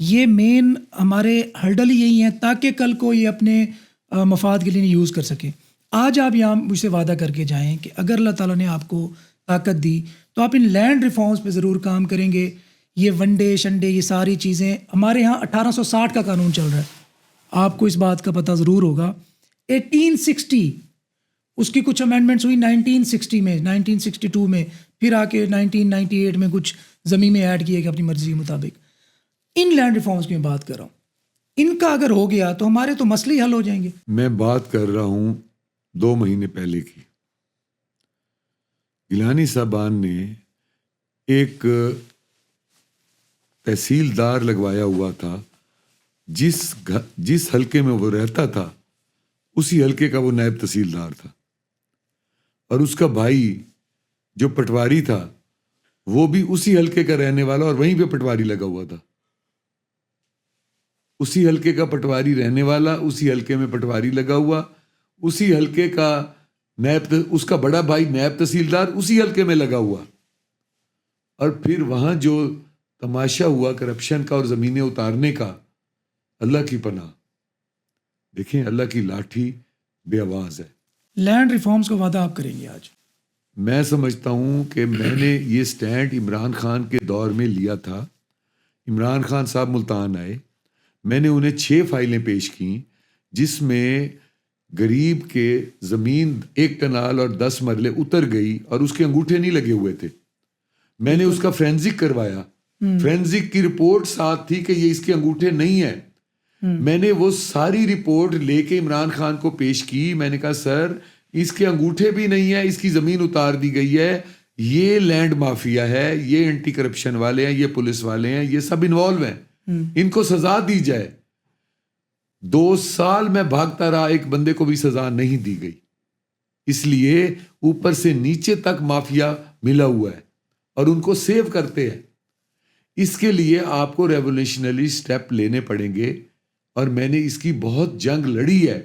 Speaker 1: یہ مین ہمارے ہرڈل ہی یہی ہیں تاکہ کل کو یہ اپنے مفاد کے لیے یوز کر سکیں. آج آپ یہاں مجھ سے وعدہ کر کے جائیں کہ اگر اللہ تعالیٰ نے آپ کو طاقت دی تو آپ ان لینڈ ریفارمز پہ ضرور کام کریں گے. یہ ون ڈے شنڈے یہ ساری چیزیں ہمارے ہاں 1860 کا قانون چل رہا ہے, آپ کو اس بات کا پتہ ضرور ہوگا. 1860 اس کی کچھ امینڈمنٹس ہوئی 1960 میں, 1962 میں, پھر آ کے 1998 میں کچھ زمینیں ایڈ کیے گئے اپنی مرضی کے مطابق. ان لینڈ ریفارمز کی میں بات کر رہا ہوں, ان کا اگر ہو گیا تو ہمارے تو مسئلے ہی حل ہو جائیں گے.
Speaker 2: میں بات کر رہا ہوں 2 مہینے پہلے کی. گیلانی صاحبان نے ایک تحصیلدار لگوایا ہوا تھا, جس حلقے میں وہ رہتا تھا اسی حلقے کا وہ نائب تحصیلدار تھا, اور اس کا بھائی جو پٹواری تھا وہ بھی اسی حلقے کا رہنے والا اور وہیں پہ پٹواری لگا ہوا تھا. اسی حلقے کا پٹواری رہنے والا, اسی حلقے میں پٹواری لگا ہوا, اسی حلقے کا اس کا بڑا بھائی نائب تحصیلدار اسی حلقے میں لگا ہوا. اور پھر وہاں جو تماشا ہوا کرپشن کا اور زمینیں اتارنے کا, اللہ کی پناہ. دیکھیں اللہ کی لاٹھی بے آواز ہے.
Speaker 1: لینڈ ریفارمز کا وعدہ آپ کریں گے آج؟
Speaker 2: میں سمجھتا ہوں کہ میں نے یہ سٹینڈ عمران خان کے دور میں لیا تھا. عمران خان صاحب ملتان آئے, میں نے انہیں 6 فائلیں پیش کیں جس میں غریب کے زمین 1 کنال اور 10 مرلے اتر گئی اور اس کے انگوٹھے نہیں لگے ہوئے تھے. میں نے اس کا فرینزک کروایا, فرینزک کی رپورٹ ساتھ تھی کہ یہ اس کے انگوٹھے نہیں ہیں. میں نے وہ ساری رپورٹ لے کے عمران خان کو پیش کی. میں نے کہا سر اس کے انگوٹھے بھی نہیں ہیں, اس کی زمین اتار دی گئی ہے, یہ لینڈ مافیا ہے, یہ اینٹی کرپشن والے ہیں, یہ پولیس والے ہیں, یہ سب انوالو ہیں, ان کو سزا دی جائے. 2 سال میں بھاگتا رہا, ایک بندے کو بھی سزا نہیں دی گئی. اس لیے اوپر سے نیچے تک مافیا ملا ہوا ہے اور ان کو سیو کرتے ہیں. اس کے لیے آپ کو ریولیوشنری سٹیپ لینے پڑیں گے, اور میں نے اس کی بہت جنگ لڑی ہے.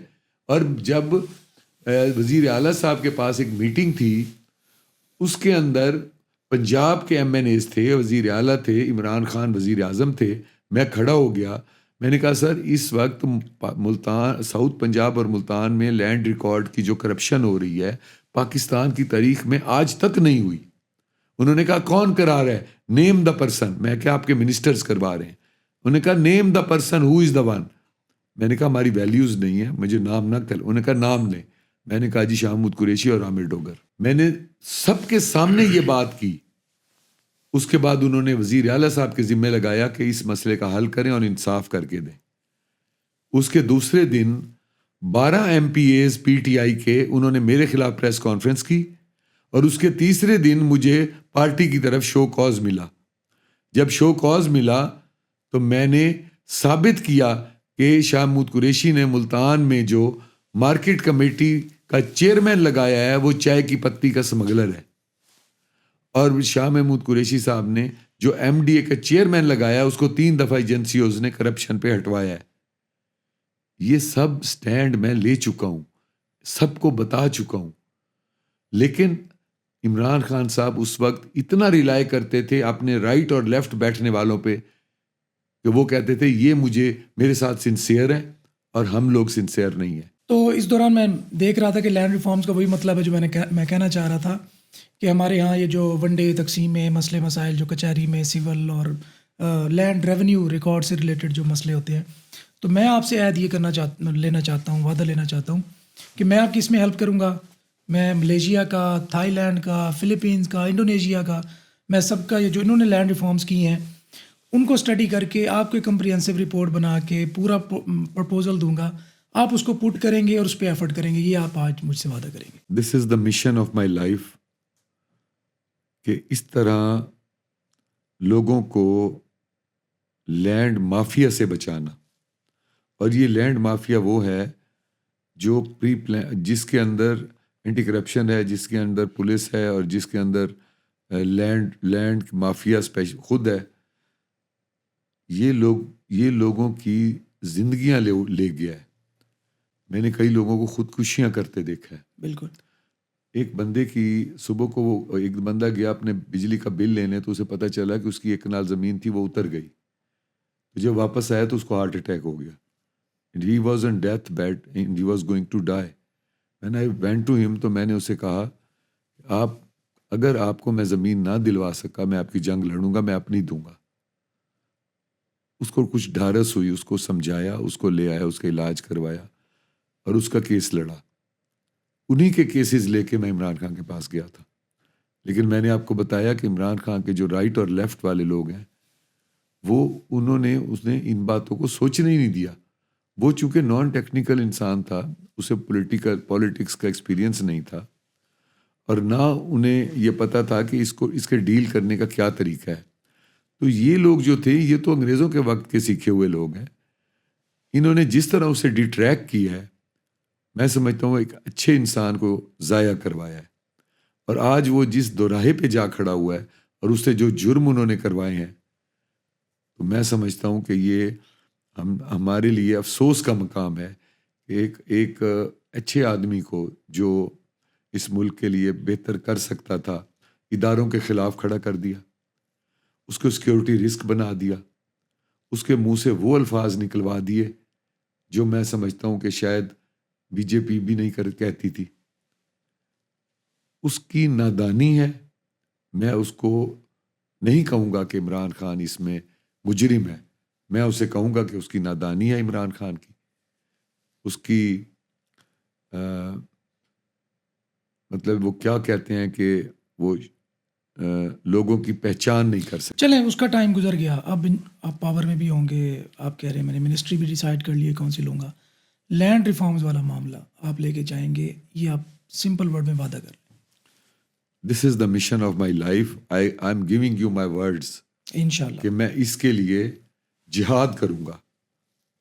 Speaker 2: اور جب وزیر اعلیٰ صاحب کے پاس ایک میٹنگ تھی, اس کے اندر پنجاب کے ایم این ایز تھے, وزیر اعلیٰ تھے, عمران خان وزیر اعظم تھے. میں کھڑا ہو گیا, میں نے کہا سر اس وقت ملتان, ساؤتھ پنجاب اور ملتان میں لینڈ ریکارڈ کی جو کرپشن ہو رہی ہے پاکستان کی تاریخ میں آج تک نہیں ہوئی. انہوں نے کہا کون کرا رہا ہے, نیم دا پرسن. میں کیا آپ کے منسٹرز کروا رہے ہیں؟ انہوں نے کہا نیم the person who is the one. میں نے کہا ہماری ویلیوز نہیں ہے, مجھے نام نہ کر. انہوں نے کہا نام لیں. میں نے کہا جی شاہ محمود قریشی اور عامر ڈوگر. میں نے سب کے سامنے یہ بات کی. اس کے بعد انہوں نے وزیر اعلیٰ صاحب کے ذمہ لگایا کہ اس مسئلے کا حل کریں اور انصاف کر کے دیں. اس کے دوسرے دن 12 MPAs PTI کے انہوں نے میرے خلاف پریس کانفرنس کی، اور اس کے تیسرے دن مجھے پارٹی کی طرف شو کاز ملا۔ جب شو کاز ملا تو میں نے ثابت کیا کہ شاہ محمود قریشی نے ملتان میں جو مارکیٹ کمیٹی کا چیئرمین لگایا ہے وہ چائے کی پتی کا سمگلر ہے، اور شاہ محمود قریشی صاحب نے جو MDA کا چیئرمین لگایا اس کو 3 دفعہ ایجنسیوز نے کرپشن پہ ہٹوایا ہے۔ یہ سب سٹینڈ میں لے چکا ہوں، سب کو بتا چکا ہوں، لیکن عمران خان صاحب اس وقت اتنا ریلائی کرتے تھے اپنے رائٹ اور لیفٹ بیٹھنے والوں پہ کہ وہ کہتے تھے یہ مجھے میرے ساتھ سنسیئر ہے اور ہم لوگ سنسیئر نہیں ہیں۔
Speaker 1: تو اس دوران میں دیکھ رہا تھا کہ لینڈ ریفارمز کا وہی مطلب ہے جو میں کہنا چاہ رہا تھا کہ ہمارے ہاں یہ جو ون ڈے تقسیم مسئلے مسائل جو کچہری میں سول اور لینڈ ریونیو ریکارڈ سے ریلیٹڈ جو مسئلے ہوتے ہیں، تو میں آپ سے عہد یہ لینا چاہتا ہوں، وعدہ لینا چاہتا ہوں کہ میں آپ کی اس میں ہیلپ کروں گا۔ میں ملیشیا کا، تھائی لینڈ کا، فلپینز کا، انڈونیشیا کا، میں سب کا یہ جو انہوں نے لینڈ ریفارمز کی ہیں ان کو اسٹڈی کر کے آپ کو ایک کمپریہنسو رپورٹ بنا کے پورا پرپوزل دوں گا، آپ اس کو پٹ کریں گے اور اس پہ ایفرٹ کریں گے، یہ آپ آج مجھ سے وعدہ کریں گے۔
Speaker 2: This is the mission of my life, کہ اس طرح لوگوں کو لینڈ مافیا سے بچانا۔ اور یہ لینڈ مافیا وہ ہے جو جس کے اندر اینٹی کرپشن ہے، جس کے اندر پولیس ہے، اور جس کے اندر لینڈ مافیا خود ہے۔ یہ لوگوں کی زندگیاں لے گیا ہے۔ میں نے کئی لوگوں کو خودکشیاں کرتے دیکھا ہے۔
Speaker 1: بالکل۔
Speaker 2: ایک بندے کی صبح کو ایک بندہ گیا اپنے بجلی کا بل لینے، تو اسے پتہ چلا کہ اس کی 1 کنال زمین تھی وہ اتر گئی۔ جب واپس آیا تو اس کو ہارٹ اٹیک ہو گیا۔ And he was on death bed and he was going to die. When I went to him تو میں نے اسے کہا اگر آپ کو میں زمین نہ دلوا سکا میں آپ کی جنگ لڑوں گا، میں اپنی دوں گا۔ اس کو کچھ ڈھارس ہوئی، اس کو سمجھایا، اس کو لے آیا، اس کا علاج کروایا اور اس کا کیس لڑا۔ انہی کے کیسز لے کے میں عمران خان کے پاس گیا تھا۔ لیکن میں نے آپ کو بتایا کہ عمران خان کے جو رائٹ اور لیفٹ والے لوگ ہیں اس نے ان باتوں کو سوچنے ہی نہیں دیا۔ وہ چونکہ نان ٹیکنیکل انسان تھا، اسے پولیٹکس کا ایکسپیرینس نہیں تھا، اور نہ انہیں یہ پتہ تھا کہ اس کے ڈیل کرنے کا کیا طریقہ ہے۔ تو یہ لوگ جو تھے یہ تو انگریزوں کے وقت کے سیکھے ہوئے لوگ ہیں۔ انہوں نے جس طرح اسے ڈیٹریکٹ کیا ہے، میں سمجھتا ہوں ایک اچھے انسان کو ضائع کروایا ہے۔ اور آج وہ جس دوراہے پہ جا کھڑا ہوا ہے اور اس سے جو جرم انہوں نے کروائے ہیں، تو میں سمجھتا ہوں کہ یہ ہمارے لیے افسوس کا مقام ہے کہ ایک اچھے آدمی کو جو اس ملک کے لیے بہتر کر سکتا تھا، اداروں کے خلاف کھڑا کر دیا، اس کو سیکیورٹی رسک بنا دیا، اس کے منہ سے وہ الفاظ نکلوا دیے جو میں سمجھتا ہوں کہ شاید BJP بھی نہیں کہتی تھی۔ اس کی نادانی ہے۔ میں اس کو نہیں کہوں گا کہ عمران خان اس میں مجرم ہے، میں اسے کہوں گا کہ اس کی نادانی ہے عمران خان کی، اس کی مطلب وہ کیا کہتے ہیں کہ وہ لوگوں کی پہچان نہیں کر سکتے۔
Speaker 1: چلیں اس کا ٹائم گزر گیا، اب آپ پاور میں بھی ہوں گے، آپ کہہ رہے ہیں میں نے منسٹری بھی ڈیسائیڈ کر لی ہے کون سی لوں گا۔ لینڈ ریفارمز والا معاملہ آپ لے کے جائیں گے، یہ آپ سمپل ورڈ میں وعدہ کر لیں۔
Speaker 2: This is the mission of my life, I am giving you my words,
Speaker 1: انشاءاللہ
Speaker 2: کہ میں اس کے لیے جہاد کروں گا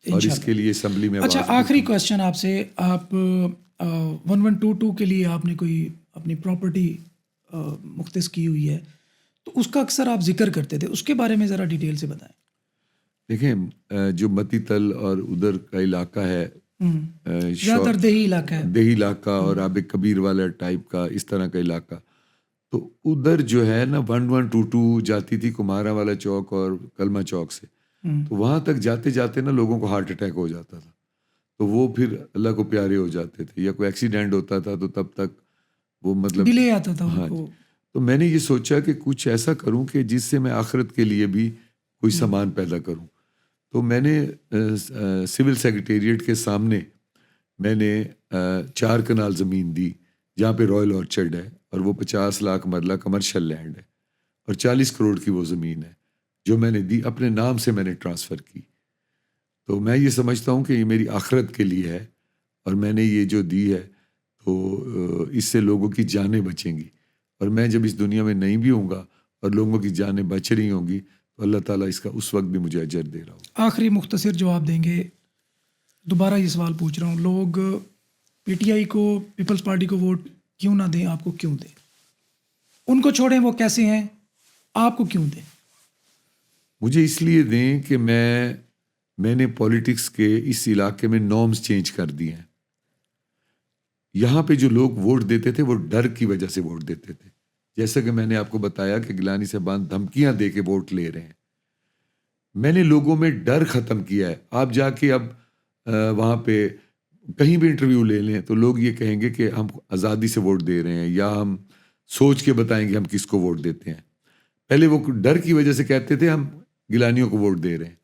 Speaker 2: اور اس کے لیے اسمبلی میں۔
Speaker 1: اچھا آخری کویسچن آپ سے، آپ 1122 کے لیے آپ نے کوئی اپنی پراپرٹی مختص کی ہوئی ہے، تو اس کا اکثر آپ ذکر کرتے تھے، اس کے بارے میں ذرا ڈیٹیل سے بتائیں۔
Speaker 2: دیکھیں جو متی تل اور ادھر کا علاقہ ہے،
Speaker 1: زیادہ تر دیہی علاقہ ہے،
Speaker 2: دیہی علاقہ اور آب کبیر والا ٹائپ کا اس طرح کا علاقہ، تو ادھر جو ہے نا 1122 جاتی تھی کمہارا والا چوک اور کلمہ چوک سے، تو وہاں تک جاتے جاتے نا لوگوں کو ہارٹ اٹیک ہو جاتا تھا، تو وہ پھر اللہ کو پیارے ہو جاتے تھے، یا کوئی ایکسیڈنٹ ہوتا تھا تو تب تک وہ مطلب
Speaker 1: ڈیلے آتا تھا۔
Speaker 2: ہاں، تو میں نے یہ سوچا کہ کچھ ایسا کروں کہ جس سے میں آخرت کے لیے بھی کوئی سامان پیدا کروں۔ تو میں نے سول سیکریٹریٹ کے سامنے میں نے 4 کنال زمین دی جہاں پہ رائل آرچرڈ ہے، اور وہ 50 لاکھ مرلہ کمرشل لینڈ ہے، اور 40 کروڑ کی وہ زمین ہے جو میں نے دی، اپنے نام سے میں نے ٹرانسفر کی۔ تو میں یہ سمجھتا ہوں کہ یہ میری آخرت کے لیے ہے، اور میں نے یہ جو دی ہے تو اس سے لوگوں کی جانیں بچیں گی، اور میں جب اس دنیا میں نہیں بھی ہوں گا اور لوگوں کی جانیں بچ رہی ہوں گی تو اللہ تعالیٰ اس کا اس وقت بھی مجھے اجر دے رہا ہوگا۔
Speaker 1: آخری مختصر جواب دیں گے، دوبارہ یہ سوال پوچھ رہا ہوں، لوگ پی ٹی آئی کو، پیپلز پارٹی کو ووٹ کیوں نہ دیں؟ آپ کو کیوں دیں؟ ان کو چھوڑیں وہ کیسے ہیں، آپ کو کیوں دیں؟
Speaker 2: مجھے اس لیے دیں کہ میں نے پولیٹکس کے اس علاقے میں نارمز چینج کر دیے ہیں۔ یہاں پہ جو لوگ ووٹ دیتے تھے وہ ڈر کی وجہ سے ووٹ دیتے تھے، جیسا کہ میں نے آپ کو بتایا کہ گیلانی صاحبان دھمکیاں دے کے ووٹ لے رہے ہیں۔ میں نے لوگوں میں ڈر ختم کیا ہے۔ آپ جا کے اب وہاں پہ کہیں بھی انٹرویو لے لیں تو لوگ یہ کہیں گے کہ ہم آزادی سے ووٹ دے رہے ہیں، یا ہم سوچ کے بتائیں گے ہم کس کو ووٹ دیتے ہیں۔ پہلے وہ ڈر کی وجہ سے کہتے تھے ہم گیلانیوں کو ووٹ دے رہے ہیں،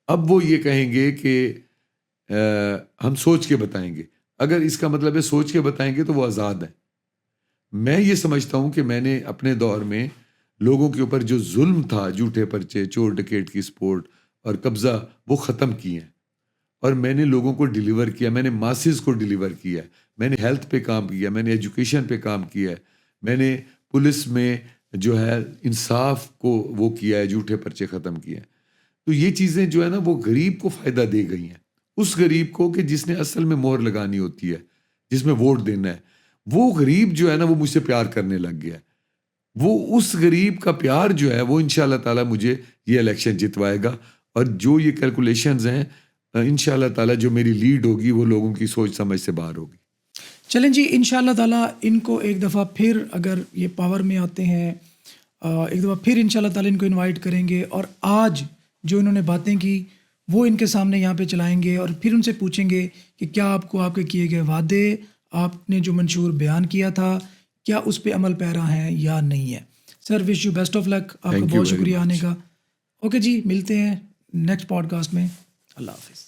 Speaker 2: اب وہ یہ کہیں گے کہ ہم سوچ کے بتائیں گے۔ اگر اس کا مطلب ہے سوچ کے بتائیں گے تو وہ آزاد ہیں۔ میں یہ سمجھتا ہوں کہ میں نے اپنے دور میں لوگوں کے اوپر جو ظلم تھا، جھوٹے پرچے، چور ڈکیٹ کی سپورٹ اور قبضہ، وہ ختم کیے ہیں، اور میں نے لوگوں کو ڈیلیور کیا، میں نے ماسز کو ڈیلیور کیا ہے، میں نے ہیلتھ پہ کام کیا، میں نے ایجوکیشن پہ کام کیا ہے، میں نے پولیس میں جو ہے انصاف کو وہ کیا ہے، جھوٹے پرچے ختم کیے ہیں۔ تو یہ چیزیں جو ہے نا وہ غریب کو فائدہ دے گئی ہیں، اس غریب کو کہ جس نے اصل میں مہر لگانی ہوتی ہے، جس میں ووٹ دینا ہے، وہ غریب جو ہے نا وہ مجھ سے پیار کرنے لگ گیا ہے۔ وہ اس غریب کا پیار جو ہے وہ انشاءاللہ تعالیٰ مجھے یہ الیکشن جتوائے گا، اور جو یہ کیلکولیشنز ہیں انشاءاللہ تعالیٰ جو میری لیڈ ہوگی وہ لوگوں کی سوچ سمجھ سے باہر ہوگی۔
Speaker 1: چلیں جی، انشاءاللہ تعالیٰ ان کو ایک دفعہ پھر اگر یہ پاور میں آتے ہیں، ایک دفعہ پھر انشاءاللہ تعالیٰ ان کو انوائٹ کریں گے، اور آج جو انہوں نے باتیں کی وہ ان کے سامنے یہاں پہ چلائیں گے، اور پھر ان سے پوچھیں گے کہ کیا آپ کو آپ کے کیے گئے وعدے، آپ نے جو منشور بیان کیا تھا، کیا اس پہ عمل پیرا ہیں یا نہیں ہے۔ سر، وش یو بیسٹ آف لک، آپ کا بہت شکریہ آنے کا۔ اوکے جی، ملتے ہیں نیکسٹ پوڈ کاسٹ میں۔ اللہ حافظ۔